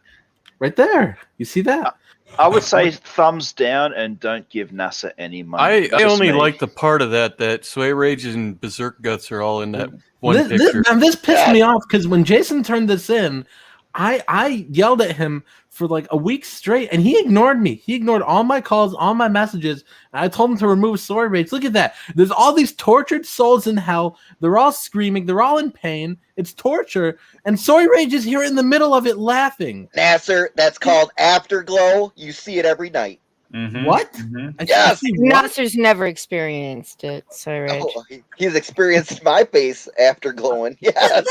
Speaker 6: right there, you see that?
Speaker 14: I would say thumbs down and don't give Nasser any money.
Speaker 13: I only like the part of that Soy Rage and Berserk Guts are all in that one picture.
Speaker 6: This pissed me off because when Jason turned this in, I yelled at him for like a week straight, and he ignored me. He ignored all my calls, all my messages, and I told him to remove Soy Rage. Look at that. There's all these tortured souls in hell. They're all screaming. They're all in pain. It's torture, and Soy Rage is here in the middle of it laughing.
Speaker 4: Nasser, that's called Afterglow. You see it every night.
Speaker 8: Mm-hmm.
Speaker 6: What?
Speaker 8: Mm-hmm.
Speaker 4: Yes.
Speaker 15: Nasser's never experienced it, Soy Rage.
Speaker 4: Oh, he's experienced my face after glowing. Yes.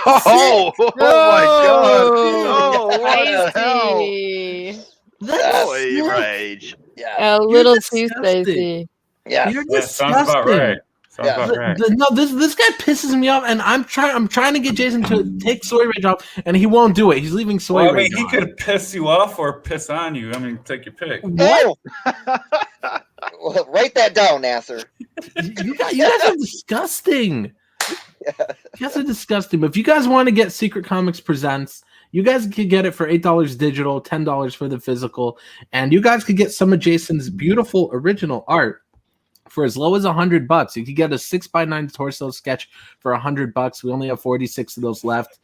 Speaker 14: Oh my God!
Speaker 15: Oh,
Speaker 14: what the hell?
Speaker 15: spicy.
Speaker 14: Soy Rage.
Speaker 4: Yeah.
Speaker 15: A little too
Speaker 6: disgusting.
Speaker 15: spicy.
Speaker 4: Yeah.
Speaker 6: You're
Speaker 8: Yeah,
Speaker 6: disgusting.
Speaker 8: sounds about right. Sounds
Speaker 4: Yeah.
Speaker 8: about right.
Speaker 6: No, this guy pisses me off, and I'm trying to get Jason to take Soy Rage off, and he won't do it. He's leaving Soy
Speaker 8: Well, I mean,
Speaker 6: Rage
Speaker 8: he
Speaker 6: on.
Speaker 8: could piss you off or piss on you. I mean, take your pick.
Speaker 6: What?
Speaker 4: Well, write that down, Nasser.
Speaker 6: You guys are disgusting. You guys are disgusting. But if you guys want to get Secret Comics Presents, you guys could get it for $8 digital, $10 for the physical, and you guys could get some of Jason's beautiful original art for as low as $100. You could get a 6x9 torso sketch for $100. We only have 46 of those left.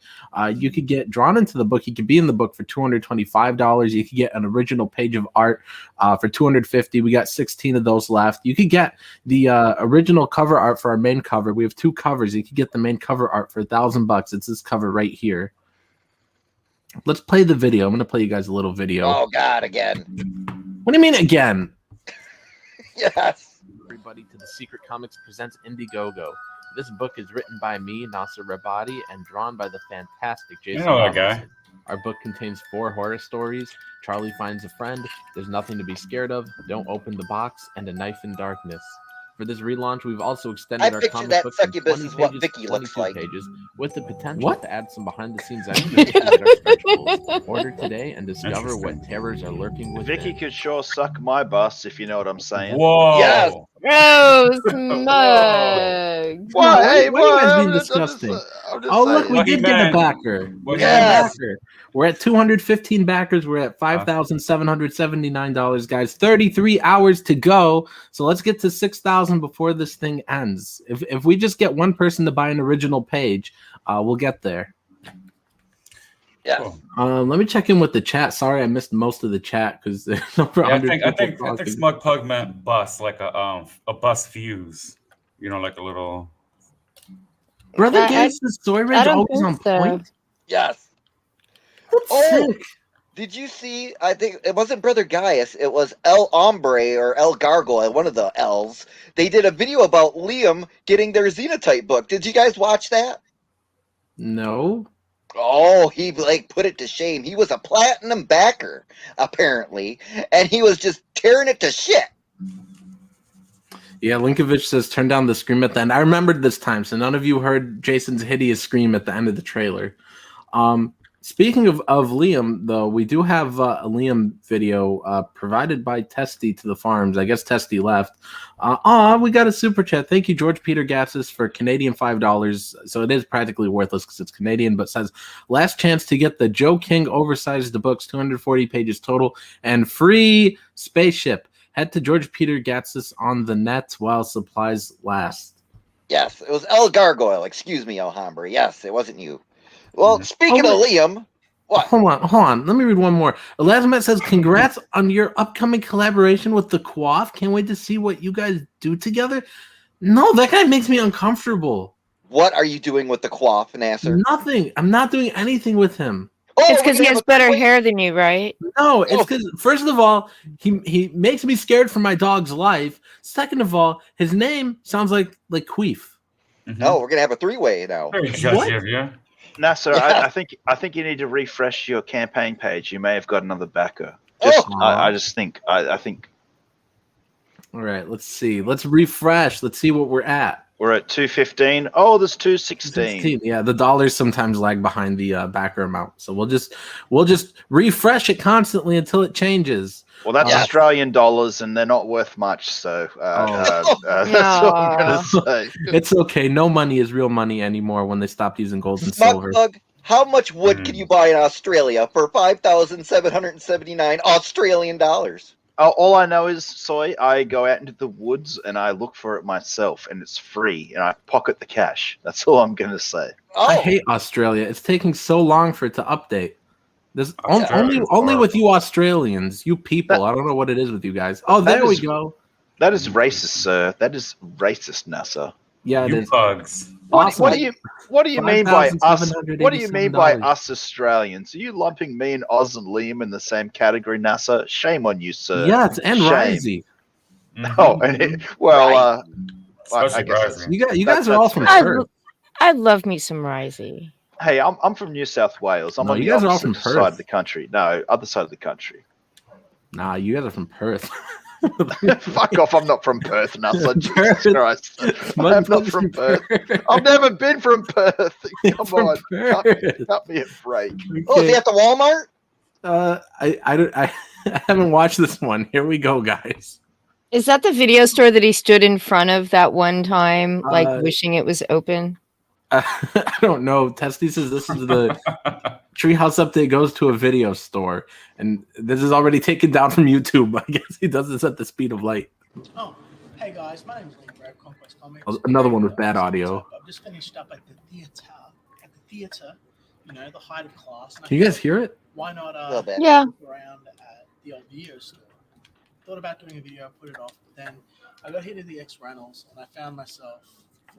Speaker 6: You could get drawn into the book. You could be in the book for $225. You could get an original page of art for $250. We got 16 of those left. You could get the original cover art for our main cover. We have 2 covers. You could get the main cover art for $1,000. It's this cover right here. Let's play the video. I'm going to play you guys a little video.
Speaker 4: Oh, God, again.
Speaker 6: What do you mean again?
Speaker 4: Yes.
Speaker 6: Everybody to the Secret Comics Presents Indiegogo. This book is written by me, Nasser Rabadi, and drawn by the fantastic Jason.
Speaker 8: You know that
Speaker 6: Robinson.
Speaker 8: guy.
Speaker 6: Our book contains 4 horror stories. Charlie finds a friend. There's nothing to be scared of. Don't open the box. And a knife in darkness. For this relaunch, we've also extended our
Speaker 4: picture
Speaker 6: comic
Speaker 4: that
Speaker 6: book from
Speaker 4: succubus
Speaker 6: 20
Speaker 4: is what
Speaker 6: pages
Speaker 4: Vicky
Speaker 6: to
Speaker 4: looks
Speaker 6: 22
Speaker 4: like.
Speaker 6: pages, with the potential to add some behind-the-scenes extras at our stretch goals. Order today and discover what terrors are lurking within.
Speaker 14: Vicky could sure suck my bus, if you know what I'm saying.
Speaker 8: Whoa.
Speaker 14: Yes.
Speaker 15: Gross, mug.
Speaker 6: Why are you guys being disgusting? Oh, look, we
Speaker 8: What he
Speaker 6: did get a
Speaker 8: meant.
Speaker 6: backer.
Speaker 8: What
Speaker 6: We
Speaker 8: he
Speaker 6: got a
Speaker 8: meant.
Speaker 6: backer. We're at 215 backers. We're at $5,779, guys. 33 hours to go. So let's get to 6,000 before this thing ends. If we just get one person to buy an original page, we'll get there.
Speaker 4: Yeah.
Speaker 6: Let me check in with the chat. Sorry, I missed most of the chat because there's over
Speaker 8: Yeah, I
Speaker 6: 100
Speaker 8: think
Speaker 6: people talking.
Speaker 8: Smug Pug meant bus, like a bus fuse. You know, like a little.
Speaker 6: Brother Gates, the Soy Rage always on point.
Speaker 4: Yes.
Speaker 6: Sick.
Speaker 4: Did you see? I think it wasn't Brother Gaius. It was El Hombre or El Gargoyle, one of the elves. They did a video about Liam getting their Xenotype book. Did you guys watch that?
Speaker 6: No.
Speaker 4: Oh, he like put it to shame. He was a platinum backer, apparently, and he was just tearing it to shit.
Speaker 6: Yeah, Linkovich says turn down the scream at the end. I remembered this time, so none of you heard Jason's hideous scream at the end of the trailer. Speaking of Liam, though, we do have a Liam video provided by Testy to the Farms. I guess Testy left. We got a super chat. Thank you, George Peter Gassis, for Canadian $5. So it is practically worthless because it's Canadian, but says last chance to get the Joe King oversized books, 240 pages total, and free spaceship. Head to George Peter Gatsis on the net while supplies last.
Speaker 4: Yes, it was El Gargoyle. Excuse me, El Hombre. Yes, it wasn't you. Well, speaking of Liam, what?
Speaker 6: Hold on. Let me read one more. Elasmat says, congrats on your upcoming collaboration with The Quaff. Can't wait to see what you guys do together. No, that guy makes me uncomfortable.
Speaker 4: What are you doing with The Quaff, Nasser?
Speaker 6: Nothing. I'm not doing anything with him.
Speaker 15: It's because he has better hair than you, right?
Speaker 6: No, it's because, first of all, he makes me scared for my dog's life. Second of all, his name sounds like Queef.
Speaker 4: No, we're going to have a 3-way now.
Speaker 6: What?
Speaker 14: Nasser,
Speaker 4: Yeah.
Speaker 14: I think you need to refresh your campaign page. You may have got another backer. I think.
Speaker 6: All right, let's see. Let's refresh. Let's see what we're at.
Speaker 14: We're at 215. Oh, there's 216.
Speaker 6: Yeah, the dollars sometimes lag behind the backer amount, so we'll just refresh it constantly until it changes.
Speaker 14: Well, that's Australian dollars, and they're not worth much. So that's all I'm gonna say.
Speaker 6: It's okay. No money is real money anymore when they stopped using gold and
Speaker 4: Smug
Speaker 6: silver.
Speaker 4: Plug, how much wood can you buy in Australia for 5,779 Australian dollars?
Speaker 14: All I know is, Soy, I go out into the woods and I look for it myself, and it's free, and I pocket the cash. That's all I'm gonna say.
Speaker 6: I hate Australia. It's taking so long for it to update. There's only with you Australians, you people. I don't know what it is with you guys. Oh, there we go.
Speaker 14: That is racist, sir. That is racist, Nasser.
Speaker 6: Yeah, it is.
Speaker 8: Bugs.
Speaker 14: What do you mean by us? What do you mean by
Speaker 6: $5,787?
Speaker 14: us Australians? Are you lumping me and Oz and Liam in the same category, Nasser? Shame on you, sir.
Speaker 6: Yes, and
Speaker 14: Shame.
Speaker 6: Risey.
Speaker 14: Oh, well, I guess
Speaker 6: You guys are all from
Speaker 15: I,
Speaker 6: Perth.
Speaker 15: I love me some Risey.
Speaker 14: Hey, I'm from New South Wales. I'm
Speaker 6: No,
Speaker 14: on
Speaker 6: you
Speaker 14: the
Speaker 6: guys are all
Speaker 14: opposite
Speaker 6: from Perth.
Speaker 14: side of the country. No, other side of the country.
Speaker 6: Nah, you guys are from Perth.
Speaker 14: Fuck off! I'm not from Perth, Nasser. Jesus
Speaker 6: Perth.
Speaker 14: Christ, I'm not from Perth. I've never been from Perth. Come on, cut me a break.
Speaker 4: Oh, is he at the Walmart?
Speaker 6: I haven't watched this one. Here we go, guys.
Speaker 15: Is that the video store that he stood in front of that one time, like wishing it was open?
Speaker 6: I don't know. Testy says this is the Treehouse update goes to a video store, and this is already taken down from YouTube. I guess he does this at the speed of light.
Speaker 1: Oh, hey guys, my name is Liam Grove, Conquest Comics.
Speaker 6: Another one with bad audio.
Speaker 1: I've just finished up at the theater. You know, the height of class.
Speaker 6: Can you guys hear it?
Speaker 1: Why not
Speaker 15: Yeah.
Speaker 1: look around at the old video store? Thought about doing a video, put it off, but then I got hit at the X Rentals, and I found myself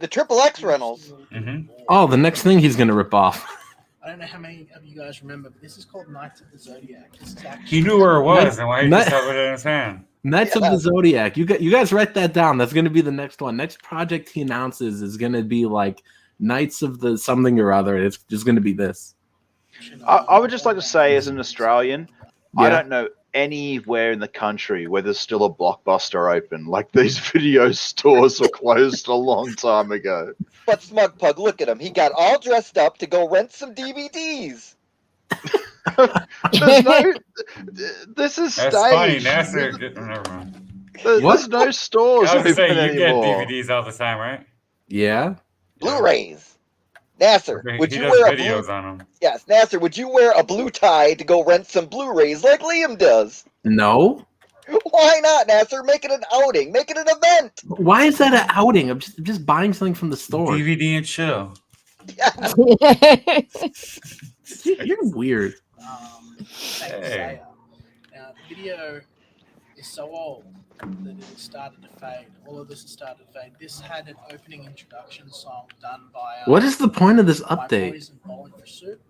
Speaker 4: The Triple X Rentals.
Speaker 6: Oh, the next thing he's gonna rip off.
Speaker 1: I don't know how many of you guys remember, but this is called Knights of the Zodiac. This is actually
Speaker 8: He knew where it was, and why he just held it in his hand.
Speaker 6: Knights of the Zodiac. You guys write that down. That's gonna be the next one. Next project he announces is gonna be like Knights of the something or other. It's just gonna be this.
Speaker 14: I would just like to say, as an Australian, I don't know anywhere in the country where there's still a Blockbuster open. Like, these video stores were closed a long time ago.
Speaker 4: But Smug Pug, look at him. He got all dressed up to go rent some DVDs.
Speaker 14: This is
Speaker 8: That's
Speaker 14: staged.
Speaker 8: funny. Nasser, never mind.
Speaker 14: There's no stores
Speaker 8: I was
Speaker 14: open
Speaker 8: saying you
Speaker 14: anymore.
Speaker 8: get DVDs all the time, right?
Speaker 6: Yeah.
Speaker 4: Blu-rays. Nasser,
Speaker 8: Okay,
Speaker 4: would
Speaker 8: he
Speaker 4: you
Speaker 8: does
Speaker 4: wear a
Speaker 8: videos
Speaker 4: blue...
Speaker 8: on them.
Speaker 4: Yes, Nasser, would you wear a blue tie to go rent some Blu-rays like Liam does?
Speaker 6: No.
Speaker 4: Why not, Nasser? Make it an outing. Make it an event.
Speaker 6: Why is that an outing? I'm just buying something from the store.
Speaker 8: DVD and chill.
Speaker 6: You're weird.
Speaker 8: Hey.
Speaker 1: Now, the video is so old that it has started to fade. All of this has started to fade. This had an opening introduction song done by
Speaker 6: What is the point of this
Speaker 1: my
Speaker 6: update?
Speaker 1: boys in Bowling for Soup.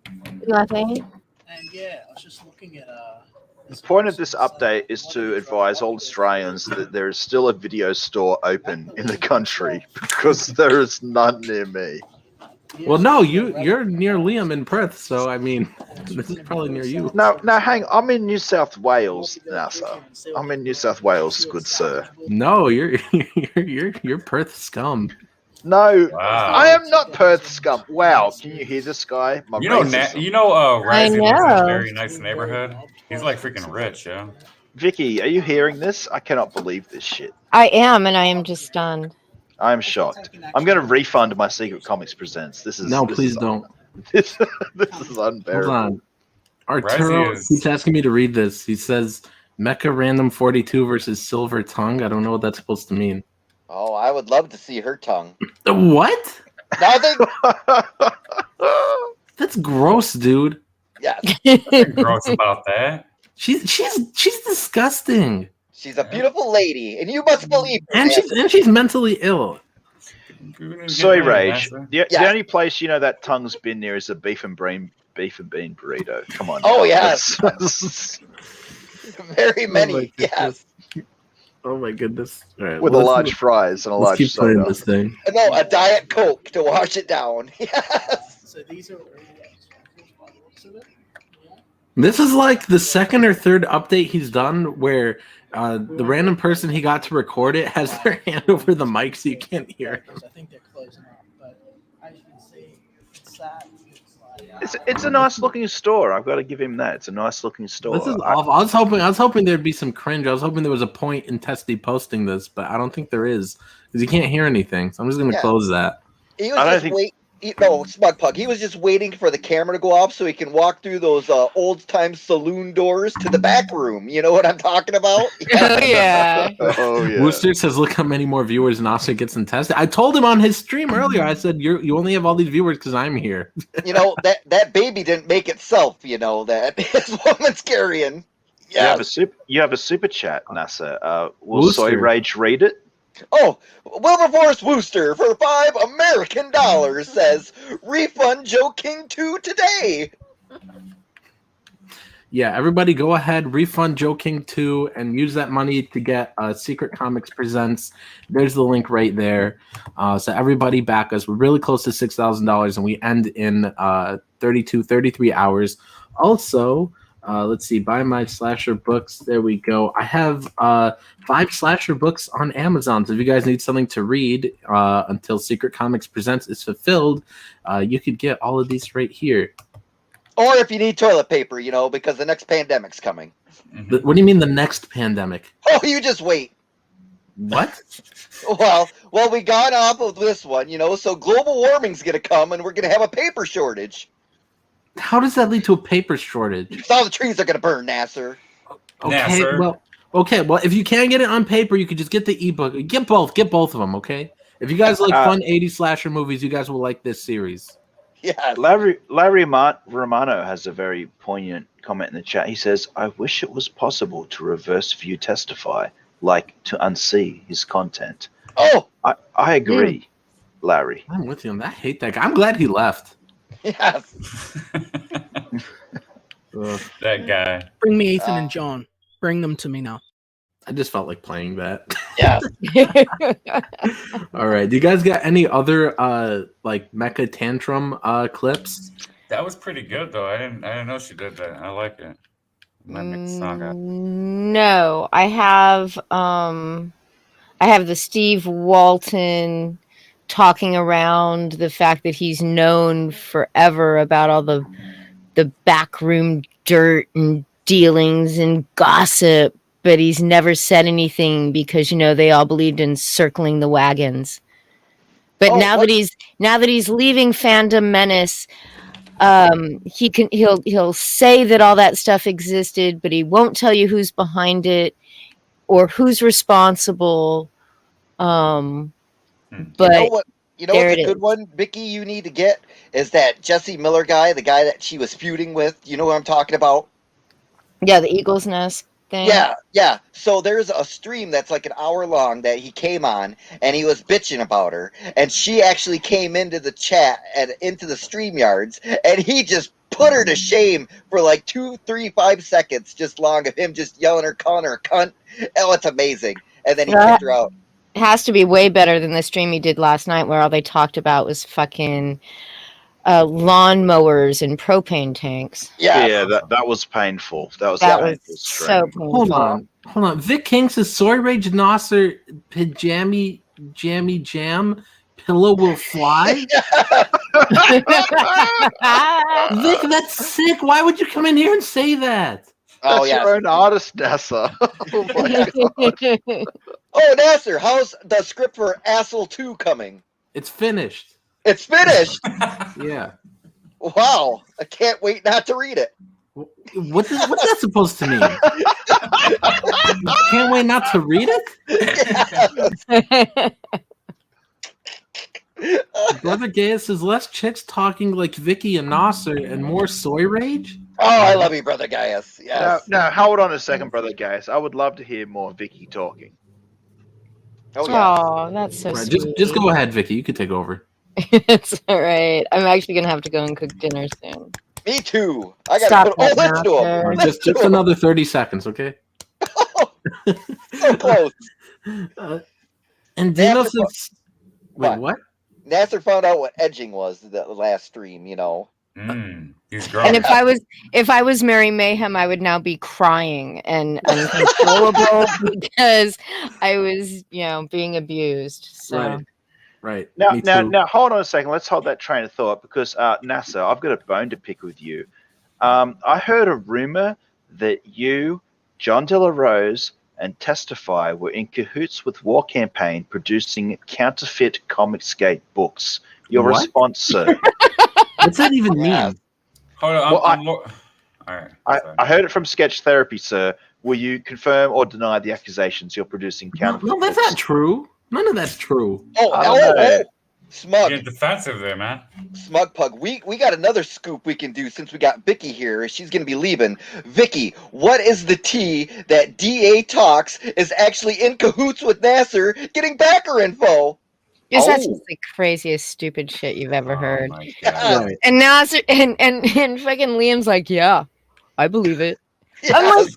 Speaker 17: Nothing.
Speaker 1: And yeah, I was just looking at
Speaker 14: The point of this update is to advise all Australians that there is still a video store open in the country, because there is none near me.
Speaker 6: Well, no, you're near Liam in Perth, so I mean, this is probably near you.
Speaker 14: No, hang on. I'm in New South Wales now, sir. I'm in New South Wales, good sir.
Speaker 6: No, you're Perth scum.
Speaker 14: No,
Speaker 8: Wow.
Speaker 14: I am not Perth scum. Wow, can you hear this guy? My
Speaker 8: You know,
Speaker 14: racism.
Speaker 8: Razzie lives in
Speaker 15: know.
Speaker 8: a very nice neighborhood. He's like freaking rich, yeah.
Speaker 14: Vicky, are you hearing this? I cannot believe this shit.
Speaker 15: I am, and I am just stunned.
Speaker 14: I am shocked. I'm going to refund my Secret Comics Presents. This is
Speaker 6: No,
Speaker 14: this
Speaker 6: please
Speaker 14: is-
Speaker 6: don't.
Speaker 14: This is unbearable.
Speaker 6: Hold on. Arturo keeps asking me to read this. He says MECHARANDOM42 versus Silver Tongue. I don't know what that's supposed to mean.
Speaker 4: Oh, I would love to see her tongue.
Speaker 6: What?
Speaker 4: Nothing.
Speaker 6: That's gross, dude.
Speaker 4: Yes.
Speaker 8: Nothing gross about that.
Speaker 6: She's disgusting.
Speaker 4: She's a beautiful lady, and you must believe her,
Speaker 6: And
Speaker 4: Nasser.
Speaker 6: she's mentally ill.
Speaker 14: Soy Rage. The only place you know that tongue's been there is a beef and bean burrito. Come on.
Speaker 4: Oh,
Speaker 14: now.
Speaker 4: yes. Very many,
Speaker 6: my
Speaker 4: yes.
Speaker 6: Oh my goodness. All right,
Speaker 14: With
Speaker 6: well,
Speaker 14: a
Speaker 6: let's-
Speaker 14: large fries and a
Speaker 6: let's
Speaker 14: large
Speaker 6: keep playing
Speaker 14: soda.
Speaker 6: this thing.
Speaker 4: No, a Diet Coke to wash it down. Yes.
Speaker 1: So these are all examples by the looks of it.
Speaker 6: This is like the second or third update he's done where the random person he got to record it has their hand over the mic so you can't hear him.
Speaker 1: I think they're closing up, but as you can see, it's sad.
Speaker 14: It's a nice looking store. I've got to give him that. It's a nice looking store.
Speaker 6: This is awful. I was hoping there'd be some cringe. I was hoping there was a point in Testy posting this, but I don't think there is because you can't hear anything. So I'm just gonna
Speaker 4: Yeah.
Speaker 6: close that.
Speaker 4: He was just no, Smug Pug. He was just waiting for the camera to go off so he can walk through those old-time saloon doors to the back room. You know what I'm talking about?
Speaker 15: Yeah.
Speaker 14: Oh yeah.
Speaker 6: Wooster says, "Look how many more viewers Nasser gets in Testy." I told him on his stream earlier. I said, "You only have all these viewers because I'm here."
Speaker 4: You know that baby didn't make itself. You know that his woman's carrying.
Speaker 14: You have a super chat, Nasser. Will
Speaker 6: Wooster.
Speaker 14: Soy Rage read it?
Speaker 4: Oh, Wilberforce Wooster for $5 American says, refund Joe King 2 today.
Speaker 6: Yeah, everybody go ahead, refund Joe King 2 and use that money to get Secret Comics Presents. There's the link right there. So everybody back us. We're really close to $6,000 and we end in 33 hours. Also, let's see, buy my slasher books. There we go. I have 5 slasher books on Amazon. So if you guys need something to read until Secret Comics Presents is fulfilled, you could get all of these right here.
Speaker 4: Or if you need toilet paper, you know, because the next pandemic's coming.
Speaker 6: What do you mean the next pandemic?
Speaker 4: Oh, you just wait.
Speaker 6: What?
Speaker 4: Well, we got off of this one, so global warming's going to come and we're going to have a paper shortage.
Speaker 6: How does that lead to a paper shortage?
Speaker 4: Because all the trees are going to burn, Nasser.
Speaker 6: Okay, well, if you can't get it on paper, you could just get the ebook. Get both of them, okay? If you guys like fun 80s slasher movies, you guys will like this series.
Speaker 4: Yeah.
Speaker 14: Larry Romano has a very poignant comment in the chat. He says, "I wish it was possible to reverse view Testify, like to unsee his content."
Speaker 4: Oh,
Speaker 14: I agree, Larry.
Speaker 6: I'm with you on that. I hate that guy. I'm glad he left.
Speaker 4: Yes.
Speaker 8: That guy.
Speaker 1: Bring me Ethan and John. Bring them to me now.
Speaker 6: I just felt like playing that.
Speaker 4: Yeah.
Speaker 6: All right. Do you guys got any other like Mecha Tantrum clips?
Speaker 8: That was pretty good though. I didn't know she did that. I like it.
Speaker 15: No, I have the Steve Walton talking around the fact that he's known forever about all the backroom dirt and dealings and gossip, but he's never said anything because they all believed in circling the wagons. But now that he's leaving Fandom Menace, he'll say that all that stuff existed, but he won't tell you who's behind it or who's responsible. But
Speaker 4: You know what's a good one, Vicky, you need to get is that Jesse Miller guy, the guy that she was feuding with. You know what I'm talking about?
Speaker 15: Yeah, the Eagle's Nest thing.
Speaker 4: Yeah. So there's a stream that's like an hour long that he came on, and he was bitching about her, and she actually came into the chat and into the StreamYards, and he just put her to shame for like 2, 3, 5 seconds just long of him just yelling her cunt. Oh, it's amazing. And then he kicked her out.
Speaker 15: It has to be way better than the stream he did last night where all they talked about was fucking lawnmowers and propane tanks.
Speaker 14: Yeah, that was painful. That was
Speaker 15: so painful.
Speaker 6: Hold on. Vic King says Soy Rage Nasser Pajami Jammy Jam Pillow will fly. Vic, that's sick. Why would you come in here and say that?
Speaker 14: Oh, yeah. Your own artist, Nasser. Oh, my God.
Speaker 4: Oh, Nasser, how's the script for Asshole 2 coming?
Speaker 6: It's finished.
Speaker 4: It's finished?
Speaker 6: Yeah.
Speaker 4: Wow. I can't wait not to read it.
Speaker 6: What's that supposed to mean? Can't wait not to read it? Brother Gaius says less chicks talking like Vicky and Nasser and more Soy Rage?
Speaker 4: Oh, I love you, Brother Gaius. Yes.
Speaker 14: Now, hold on a second, Brother Gaius. I would love to hear more Vicky talking.
Speaker 4: Oh, yeah.
Speaker 15: Oh, that's so
Speaker 6: Right,
Speaker 15: sweet.
Speaker 6: just go ahead, Vicky. You can take over.
Speaker 15: It's all right. I'm actually gonna have to go and cook dinner soon.
Speaker 4: Me too. I gotta
Speaker 15: Stop
Speaker 4: put. Oh, let's do
Speaker 15: that,
Speaker 4: them.
Speaker 6: Just another 30 seconds, okay?
Speaker 4: So close.
Speaker 6: And Dino says, wait, what?
Speaker 4: Nasser found out what edging was the last stream.
Speaker 8: He's
Speaker 15: And
Speaker 8: growing.
Speaker 15: if I was Mary Mayhem, I would now be crying and uncontrollable because I was, being abused. So.
Speaker 6: Right.
Speaker 14: Now, hold on a second. Let's hold that train of thought because Nasser, I've got a bone to pick with you. I heard a rumor that you, John De La Rose, and Testify were in cahoots with War Campaign producing counterfeit Comicsgate books. Your
Speaker 6: What?
Speaker 14: response, sir?
Speaker 6: What's that even mean?
Speaker 8: Hold on.
Speaker 14: Well,
Speaker 8: all right.
Speaker 14: I heard it from Sketch Therapy, sir. Will you confirm or deny the accusations you're producing counterfeit
Speaker 6: No, that's
Speaker 14: books?
Speaker 6: not true. None of that's true.
Speaker 4: Smug.
Speaker 8: Getting defensive there, man.
Speaker 4: Smug Pug. We got another scoop we can do since we got Vicky here. She's gonna be leaving. Vicky, what is the tea that DA Talks is actually in cahoots with Nasser getting backer info?
Speaker 15: Because that's just the craziest stupid shit you've ever heard.
Speaker 6: Right.
Speaker 15: And now and fucking Liam's like, yeah, I believe it. I'm like,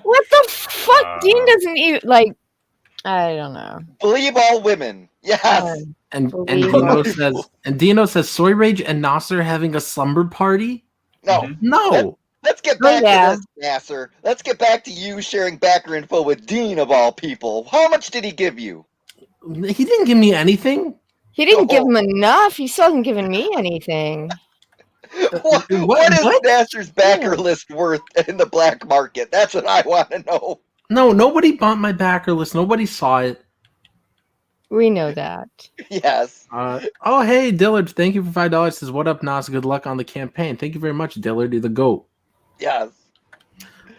Speaker 15: what the fuck? Dean doesn't even like. I don't know.
Speaker 4: Believe all women. Yes.
Speaker 6: And Dino says Soy Rage and Nasser having a slumber party? No.
Speaker 4: Let's get back to this, Nasser. Let's get back to you sharing backer info with Dean of all people. How much did he give you?
Speaker 6: He didn't give me anything.
Speaker 15: He didn't give him enough. He still hasn't given me anything.
Speaker 4: What is Nasser's backer list worth in the black market? That's what I want to know.
Speaker 6: No, nobody bumped my backer list. Nobody saw it.
Speaker 15: We know that.
Speaker 4: Yes.
Speaker 6: Oh, hey, Dillard. Thank you for $5. Says, what up, Nas? Good luck on the campaign. Thank you very much, Dillard. You're the GOAT.
Speaker 4: Yes.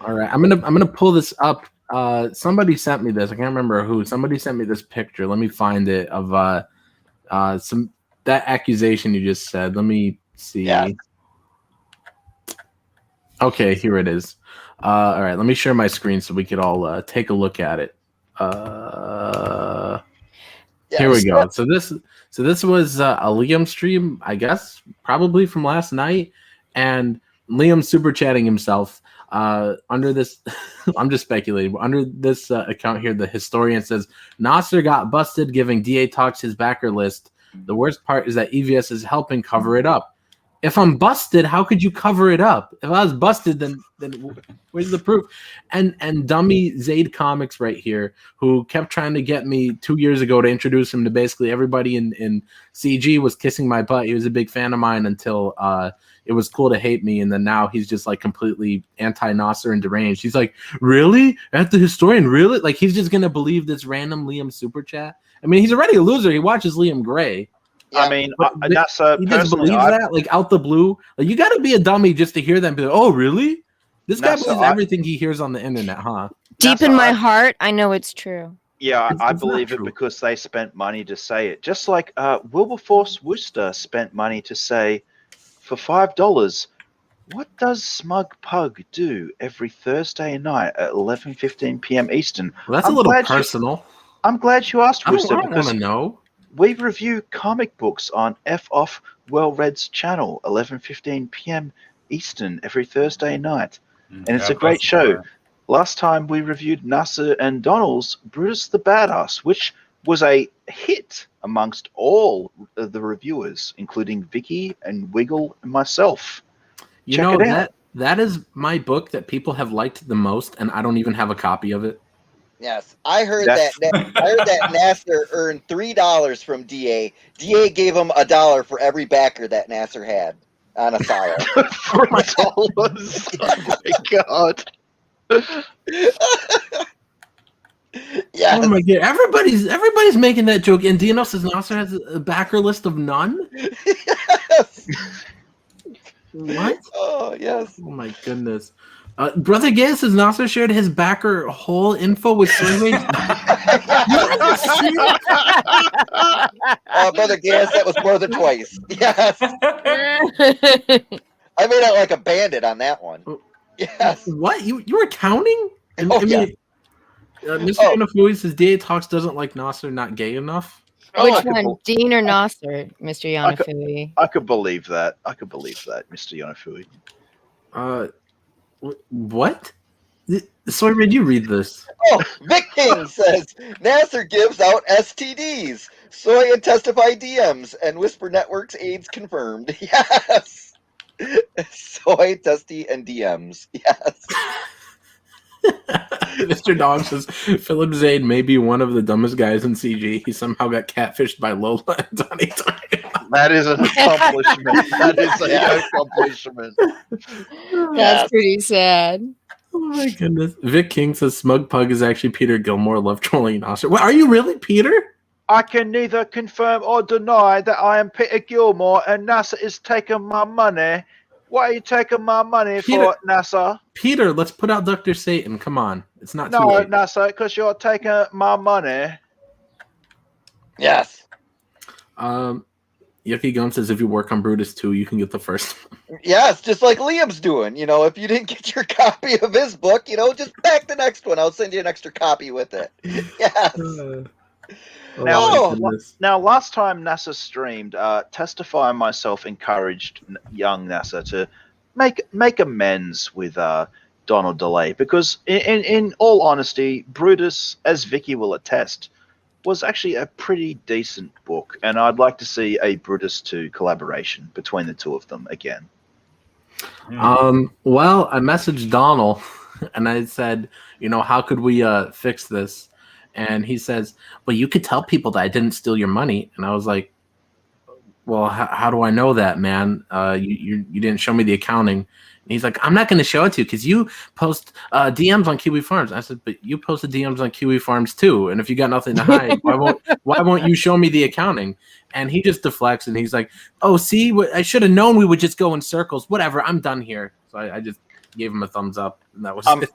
Speaker 6: All right. I'm gonna pull this up. Somebody sent me this. I can't remember who. Somebody sent me this picture. Let me find it of that accusation you just said. Let me see.
Speaker 4: Yeah.
Speaker 6: Okay, here it is. All right, let me share my screen so we could all take a look at it. Here we go. So this was a Liam stream, I guess, probably from last night, and Liam super chatting himself under this. I'm just speculating. Under this account here, the historian says Nasser got busted giving DA Talks his backer list. The worst part is that EVS is helping cover it up. If I'm busted, how could you cover it up? If I was busted, then where's the proof? And dummy Zaid Comics right here, who kept trying to get me 2 years ago to introduce him to basically everybody in CG, was kissing my butt. He was a big fan of mine until it was cool to hate me, and then now he's just like completely anti-Nasser and deranged. He's like, really? At the historian, really? Like he's just gonna believe this random Liam super chat? I mean, he's already a loser. He watches Liam Gray.
Speaker 14: I mean, that's
Speaker 6: he just believes that, like out the blue. Like you got to be a dummy just to hear them be like, "Oh, really?" This guy believes everything he hears on the internet, huh?
Speaker 15: Deep in my heart, I know it's true.
Speaker 14: Yeah, I believe it because they spent money to say it. Just like Wilberforce Worcester spent money to say, for $5, what does Smug Pug do every Thursday night at 11:15 p.m. Eastern?
Speaker 6: Well, that's a little personal.
Speaker 14: I'm glad you asked, Worcester,
Speaker 6: I don't want
Speaker 14: because
Speaker 6: to know.
Speaker 14: we review comic books on F Off Well Red's channel, 11:15 p.m. Eastern every Thursday night. And it's a great show. Last time we reviewed Nasser and Donald's Brutus the Badass, which was a hit amongst all of the reviewers, including Vicky and Wiggle and myself.
Speaker 6: You
Speaker 14: Check
Speaker 6: know,
Speaker 14: it out.
Speaker 6: that is my book that people have liked the most, and I don't even have a copy of it.
Speaker 4: Yes, I heard that Nasser earned $3 from DA. DA gave him $1 for every backer that Nasser had on a file.
Speaker 14: $3. Oh my god!
Speaker 4: Yeah.
Speaker 6: Oh my god! Everybody's making that joke. And Dino says Nasser has a backer list of none.
Speaker 4: Yes.
Speaker 6: What?
Speaker 4: Oh yes.
Speaker 6: Oh my goodness. Brother Gay says Nasser shared his backer whole info with Soy Rage.
Speaker 4: Brother Gas, that was more than twice. Yes. I made out like a bandit on that one. Yes.
Speaker 6: What? You were counting?
Speaker 4: Yeah.
Speaker 6: Mr. Inafui says DA Talks doesn't like Nasser not gay enough.
Speaker 15: Which one, Dean or Nasser, Mr. Yanafui?
Speaker 14: I could believe that. Mr. Yanafui.
Speaker 6: What? Sorry, did you read this?
Speaker 4: Oh, Vic King says Nasser gives out STDs. Soy and testify DMs and Whisper Networks AIDS confirmed. Yes. Soy, testy, and DMs. Yes.
Speaker 6: Mr. Dog says Philip Zane may be one of the dumbest guys in CG. He somehow got catfished by Lola and Donnie.
Speaker 14: That is an accomplishment. That is an accomplishment.
Speaker 15: That's pretty sad.
Speaker 6: Oh my goodness. Vic King says Smug Pug is actually Peter Gilmore. Love trolling Nasser. Well, are you really Peter?
Speaker 14: I can neither confirm or deny that I am Peter Gilmore and Nasser is taking my money. What are you taking my money for, Nasser?
Speaker 6: Peter, let's put out Dr. Satan. Come on. It's not too
Speaker 14: No,
Speaker 6: late.
Speaker 14: Nasser, because you're taking my money.
Speaker 4: Yes.
Speaker 6: Yucky Gum says if you work on Brutus 2, you can get the first one.
Speaker 4: Yes, just like Liam's doing. You know, if you didn't get your copy of his book, you know, just back the next one. I'll send you an extra copy with it. Yes.
Speaker 14: Now, last time Nasser streamed, Testify and myself encouraged young Nasser to make amends with Donald DeLay, because in all honesty, Brutus, as Vicky will attest, was actually a pretty decent book, and I'd like to see a Brutus 2 collaboration between the two of them again.
Speaker 6: Well, I messaged Donald and I said, you know, how could we fix this? And he says, well, you could tell people that I didn't steal your money. And I was like, well, how do I know that, man? You didn't show me the accounting. And he's like, I'm not going to show it to you because you post DMs on Kiwi Farms. I said, but you posted DMs on Kiwi Farms too. And if you got nothing to hide, why won't you show me the accounting? And he just deflects and he's like, oh, see, I should have known we would just go in circles. Whatever, I'm done here. So I just gave him a thumbs up, and that was it.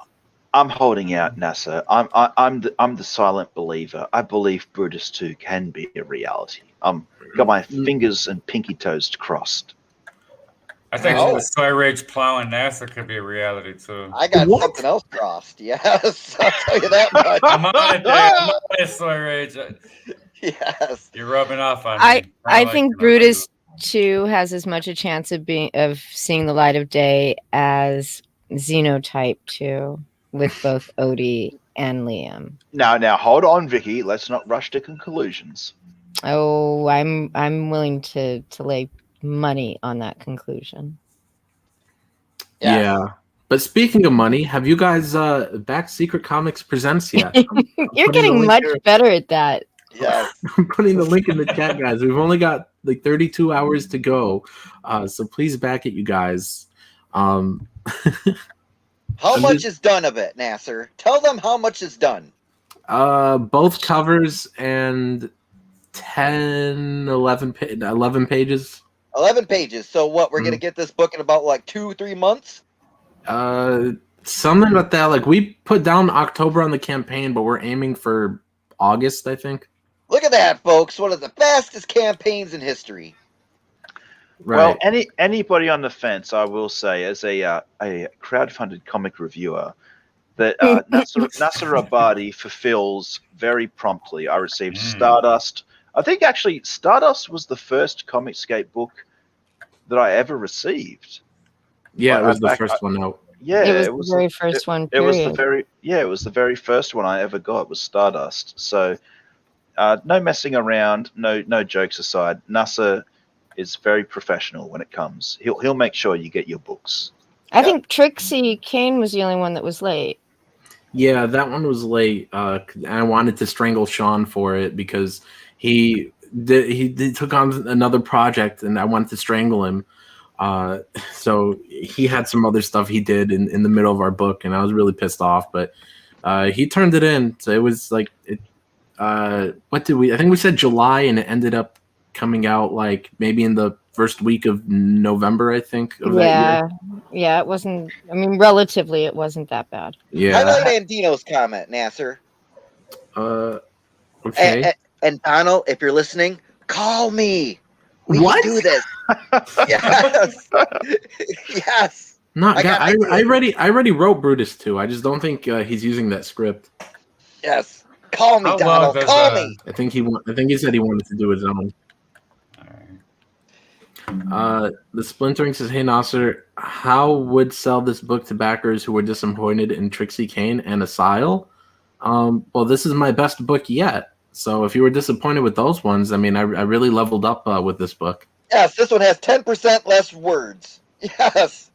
Speaker 14: I'm holding out, Nasser. I'm the silent believer. I believe Brutus 2 can be a reality. Got my fingers and pinky toes crossed.
Speaker 8: I think the Soy Rage plowing NASA could be a reality too.
Speaker 4: I got something else crossed. Yes, I'll tell you that much.
Speaker 8: I'm on it, Dave. I'm on it, Soy Rage.
Speaker 4: Yes,
Speaker 8: you're rubbing off on
Speaker 15: I
Speaker 8: me.
Speaker 15: think Brutus 2 has as much a chance of seeing the light of day as Xenotype 2 with both Odie and Liam.
Speaker 14: Now hold on, Vicky. Let's not rush to conclusions.
Speaker 15: Oh, I'm willing to lay money on that conclusion.
Speaker 6: Yeah. But speaking of money, have you guys backed Secret Comics Presents yet?
Speaker 15: You're getting much better at that.
Speaker 4: Yeah.
Speaker 6: I'm putting the link in the chat, guys. We've only got like 32 hours to go. So please back it, you guys.
Speaker 4: How much is done of it, Nasser? Tell them how much is done.
Speaker 6: Both covers and 11 pages.
Speaker 4: 11 pages. So what? We're gonna get this book in about like 2-3 months.
Speaker 6: Something about that. Like we put down October on the campaign, but we're aiming for August, I think.
Speaker 4: Look at that, folks! One of the fastest campaigns in history.
Speaker 6: Right.
Speaker 14: Well, anybody on the fence, I will say, as a crowdfunded comic reviewer, that Nasser Rabadi fulfills very promptly. I received Stardust. I think actually Stardust was the first Comicscape book that I ever received.
Speaker 6: Yeah, it was the first one out.
Speaker 14: Yeah,
Speaker 15: it was the very first one.
Speaker 14: It was the very first one I ever got was Stardust. So no messing around, no jokes aside. Nasser is very professional when it comes. He'll make sure you get your books.
Speaker 15: I think Trixie Kane was the only one that was late.
Speaker 6: Yeah, that one was late. I wanted to strangle Sean for it because he took on another project, and I wanted to strangle him. So he had some other stuff he did in the middle of our book, and I was really pissed off. But he turned it in. So it was like what did we? I think we said July, and it ended up coming out like maybe in the first week of November, I think. Of that year.
Speaker 15: Yeah, it wasn't. I mean, relatively, it wasn't that bad.
Speaker 6: Yeah.
Speaker 4: Highlight Andino's comment, Nasser.
Speaker 6: Okay.
Speaker 4: And Donald, if you're listening, call me. We
Speaker 6: What?
Speaker 4: can do this. Yes. Yes.
Speaker 6: No, I already wrote Brutus 2. I just don't think he's using that script.
Speaker 4: Yes. Call me, Donald. Call me.
Speaker 6: I think he said he wanted to do his own. The Splintering says, "Hey Nasser, how would sell this book to backers who were disappointed in Trixie Kane and Asile? Well, this is my best book yet. So if you were disappointed with those ones, I mean, I really leveled up with this book.
Speaker 4: Yes, this one has 10% less words. Yes.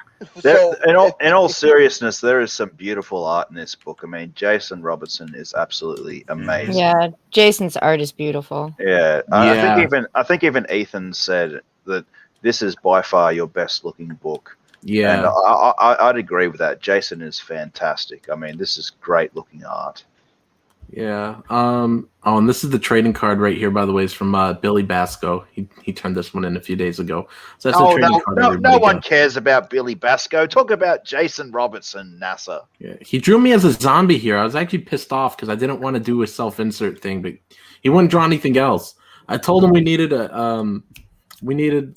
Speaker 14: In all seriousness, there is some beautiful art in this book. I mean, Jason Robertson is absolutely amazing.
Speaker 15: Yeah, Jason's art is beautiful.
Speaker 14: Yeah, I think even Ethan said that this is by far your best looking book.
Speaker 6: Yeah,
Speaker 14: and I'd agree with that. Jason is fantastic. I mean, this is great looking art.
Speaker 6: Yeah. Oh, and this is the trading card right here, by the way. It's from Billy Basco. He turned this one in a few days ago. So that's the trading card.
Speaker 14: No one cares about Billy Basco. Talk about Jason Robertson, Nasser.
Speaker 6: Yeah, he drew me as a zombie here. I was actually pissed off because I didn't want to do a self-insert thing, but he wouldn't draw anything else. I told him we needed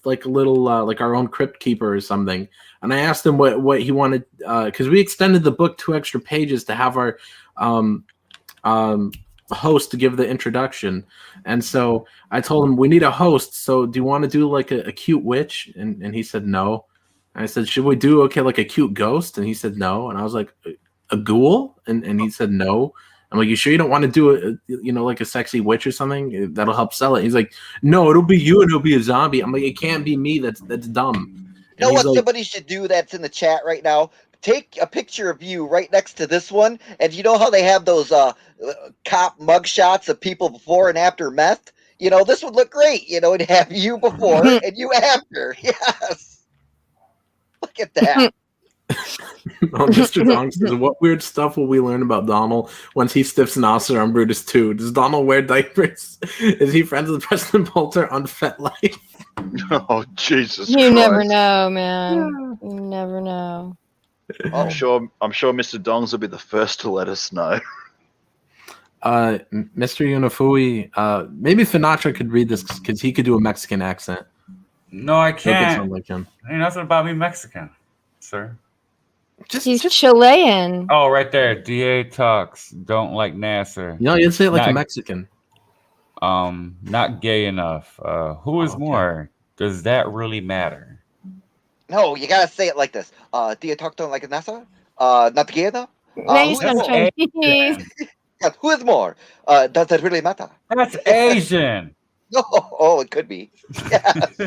Speaker 6: like a little like our own crypt keeper or something, and I asked him what he wanted because we extended the book 2 extra pages to have our host to give the introduction, and so I told him we need a host. So do you want to do like a cute witch? And he said no. And I said, should we do like a cute ghost? And he said no. And I was like, a ghoul? And he said no. I'm like, you sure you don't want to do like a sexy witch or something that'll help sell it? He's like, no, it'll be you and it'll be a zombie. I'm like, it can't be me. That's dumb.
Speaker 4: You know what somebody should do that's in the chat right now? Take a picture of you right next to this one, and you know how they have those cop mugshots of people before and after meth? this would look great. It'd have you before and you after. Yes. Look at that.
Speaker 6: Mr. Dong says, what weird stuff will we learn about Donald once he stiffs Nasser on Brutus 2? Does Donald wear diapers? Is he friends with President Bolter on FetLife?
Speaker 14: Oh, Jesus
Speaker 15: You
Speaker 14: Christ.
Speaker 15: never know, man. You never know.
Speaker 14: I'm sure Mr. Dongs will be the first to let us know.
Speaker 6: Mr. Unifui, maybe Sinatra could read this because he could do a Mexican accent.
Speaker 8: No, I
Speaker 6: He'll get
Speaker 8: can't.
Speaker 6: something like him.
Speaker 8: Ain't nothing about me Mexican, sir.
Speaker 15: He's Chilean.
Speaker 8: Oh, right there. DA talks. Don't like Nasser.
Speaker 6: No, you'd say it like a Mexican.
Speaker 8: Not gay enough. Who is more? Does that really matter?
Speaker 4: No, you gotta say it like this. Do you talk to him like a NASA? Not gay enough?
Speaker 15: Now you sound Chinese.
Speaker 4: Who is more? Does that really matter?
Speaker 8: That's Asian.
Speaker 4: No, it could be. Yes.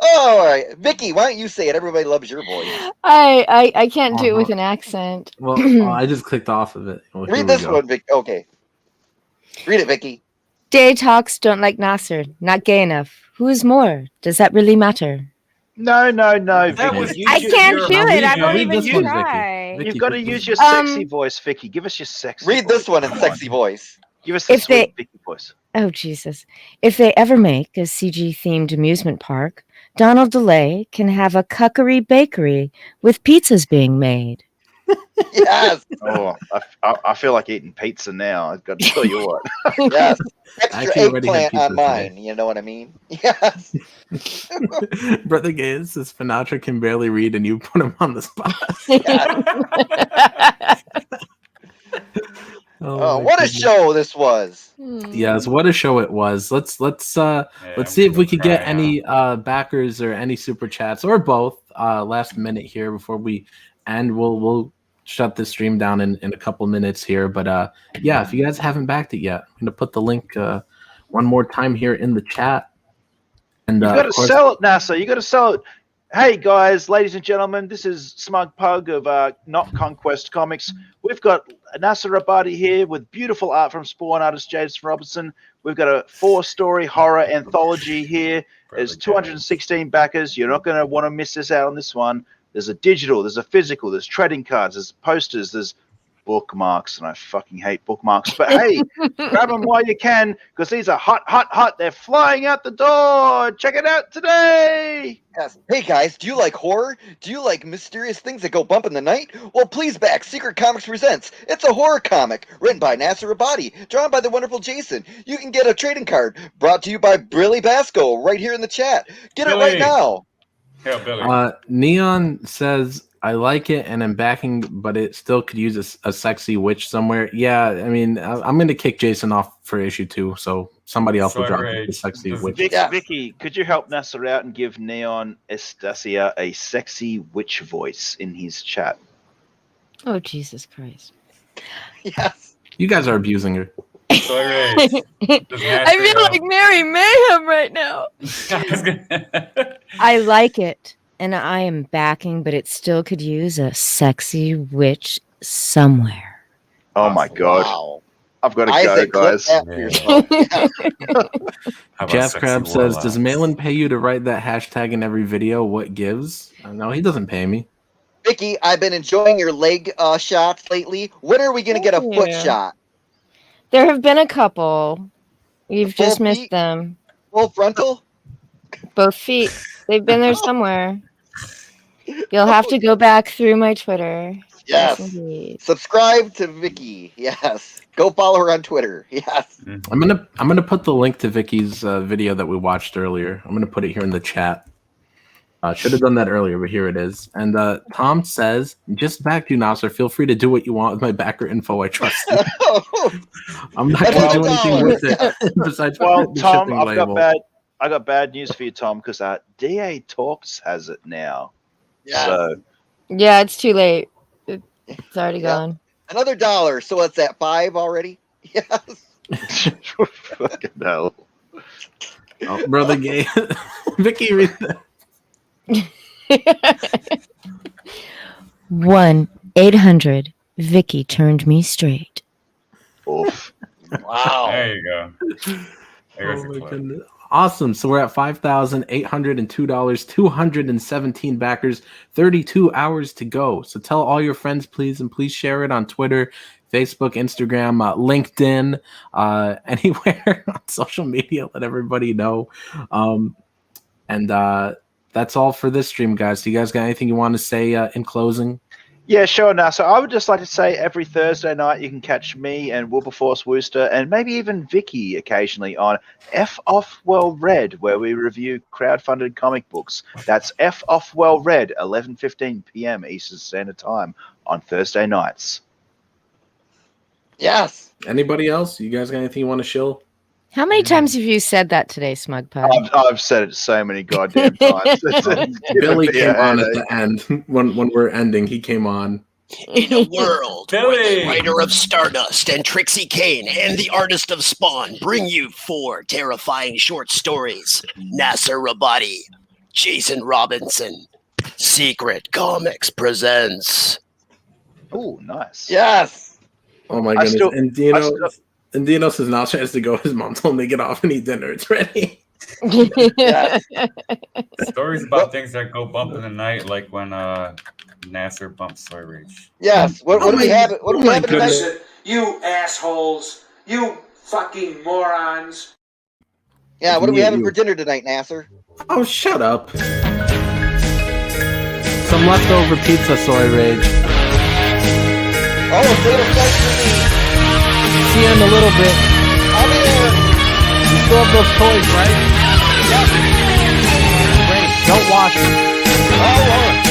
Speaker 4: All right, Vicky, why don't you say it? Everybody loves your voice.
Speaker 15: I can't do it with an accent.
Speaker 6: Well, I just clicked off of it. Well,
Speaker 4: Read this one, Vicky. Okay. Read it, Vicky.
Speaker 15: Day talks don't like Nasser. Not gay enough. Who is more? Does that really matter?
Speaker 14: No, Vicky.
Speaker 15: I can't do it. I won't even try.
Speaker 14: You've got to use your sexy voice, Vicky. Give us your sexy
Speaker 4: Read
Speaker 14: voice.
Speaker 4: this one in sexy voice.
Speaker 14: Give us the sweet Vicky voice.
Speaker 15: Oh, Jesus. If they ever make a CG-themed amusement park, Donald DeLay can have a cuckery bakery with pizzas being made.
Speaker 4: Yes.
Speaker 14: Oh, I feel like eating pizza now. I've got to tell you what.
Speaker 4: Yes.
Speaker 6: I
Speaker 4: Extra
Speaker 6: actually already had
Speaker 4: eggplant
Speaker 6: pizza
Speaker 4: on mine. You know what I mean? Yes.
Speaker 6: Brother Gay says Sinatra can barely read and you put him on the spot.
Speaker 4: Oh, what a show this was.
Speaker 6: Yes, what a show it was. Let's see if we could get any backers or any super chats or both last minute here before we end. We'll shut this stream down in a couple minutes here. But yeah, if you guys haven't backed it yet, I'm gonna put the link one more time here in the chat. And
Speaker 14: you got to sell it, Nasser. You got to sell it. Hey guys, ladies and gentlemen, this is Smug Pug of Not Conquest Comics. We've got Nasser Rabadi here with beautiful art from Spawn artist Jason Robertson. We've got a 4-story horror anthology here. There's 216 backers. You're not going to want to miss this out on this one. There's a digital, there's a physical, there's trading cards, there's posters, there's bookmarks, and I fucking hate bookmarks. But hey, grab them while you can, because these are hot. They're flying out the door. Check it out today.
Speaker 4: Yes. Hey guys, do you like horror? Do you like mysterious things that go bump in the night? Well, please back Secret Comics Presents. It's a horror comic written by Nasser Rabadi, drawn by the wonderful Jason. You can get a trading card brought to you by Brilly Basco right here in the chat. Get it right now.
Speaker 8: Yeah, Billy.
Speaker 6: Neon says, I like it and I'm backing, but it still could use a sexy witch somewhere. Yeah, I mean, I'm going to kick Jason off for issue 2, so somebody else will drop the sexy witch.
Speaker 14: Vicky, could you help Nasser out and give Neon Estacia a sexy witch voice in his chat?
Speaker 15: Oh, Jesus Christ.
Speaker 4: Yes.
Speaker 6: You guys are abusing her.
Speaker 8: Soy Rage.
Speaker 15: I feel like Mary Mayhem right now. I like it, and I am backing, but it still could use a sexy witch somewhere.
Speaker 14: Oh my God.
Speaker 4: Wow.
Speaker 14: I've got to go, guys.
Speaker 6: Jeff Crab says, does Malin pay you to write that hashtag in every video? What gives? No, he doesn't pay me.
Speaker 4: Vicky, I've been enjoying your leg shots lately. When are we going to get a foot shot?
Speaker 15: There have been a couple. You've just missed
Speaker 4: feet?
Speaker 15: them.
Speaker 4: Full frontal?
Speaker 15: Both feet. They've been there somewhere. You'll have to go back through my Twitter.
Speaker 4: Yes.
Speaker 15: Indeed.
Speaker 4: Subscribe to Vicky. Yes. Go follow her on Twitter. Yes.
Speaker 6: I'm gonna put the link to Vicky's video that we watched earlier. I'm gonna put it here in the chat. Should have done that earlier, but here it is. And Tom says, just back to Nasser. Feel free to do what you want with my backer info. I trust you. I'm not going to do anything with it besides
Speaker 14: well,
Speaker 6: the
Speaker 14: Tom,
Speaker 6: shipping label.
Speaker 14: I got bad news for you, Tom, because DA Talks has it now.
Speaker 4: Yeah.
Speaker 14: So
Speaker 15: Yeah, it's too late. It's already gone.
Speaker 4: Another $1. So it's at 5 already? Yes.
Speaker 14: fucking hell.
Speaker 6: Oh, brother gay. Vicky, read that.
Speaker 15: 1-800 Vicky turned me straight.
Speaker 14: Oof.
Speaker 4: Wow.
Speaker 8: There you go. There's
Speaker 6: Oh
Speaker 8: a
Speaker 6: my
Speaker 8: clip.
Speaker 6: goodness. Awesome. So we're at $5,802, 217 backers, 32 hours to go. So tell all your friends, please, and please share it on Twitter, Facebook, Instagram, LinkedIn, anywhere on social media. Let everybody know. And that's all for this stream, guys. Do you guys got anything you want to say in closing?
Speaker 14: Yeah, sure, Nasser. I would just like to say every Thursday night you can catch me and Wilberforce Wooster and maybe even Vicky occasionally on F Off Well Read, where we review crowdfunded comic books. That's F Off Well Read, 11:15 p.m. Eastern Standard Time on Thursday nights.
Speaker 4: Yes.
Speaker 6: Anybody else? You guys got anything you want to shill?
Speaker 15: How many times have you said that today, Smug Pie?
Speaker 14: I've said it so many goddamn times.
Speaker 6: Billy came on at the end when we're ending. He came on.
Speaker 18: In a world where the writer of Stardust and Trixie Kane and the artist of Spawn bring you 4 terrifying short stories, Nasser Rabadi, Jason Robinson, Secret Comics presents.
Speaker 14: Oh, nice.
Speaker 4: Yes.
Speaker 6: Oh my goodness. And Dino says now she has to go. His mom told him to get off and eat dinner. It's ready.
Speaker 4: Yes.
Speaker 8: Stories about things that go bump in the night, like when Nasser bumps Soy Rage.
Speaker 4: Yes. What do we have? What do we have tonight?
Speaker 19: You assholes. You fucking morons.
Speaker 4: Yeah, what are we having for dinner tonight, Nasser?
Speaker 6: Oh, shut up. Some leftover pizza, Soy Rage.
Speaker 4: Oh, a bit of flesh for me.
Speaker 6: See you in a little bit.
Speaker 4: I'll be there.
Speaker 6: You still have those toys, right?
Speaker 4: Yep.
Speaker 6: Great. Don't wash them.
Speaker 4: Oh,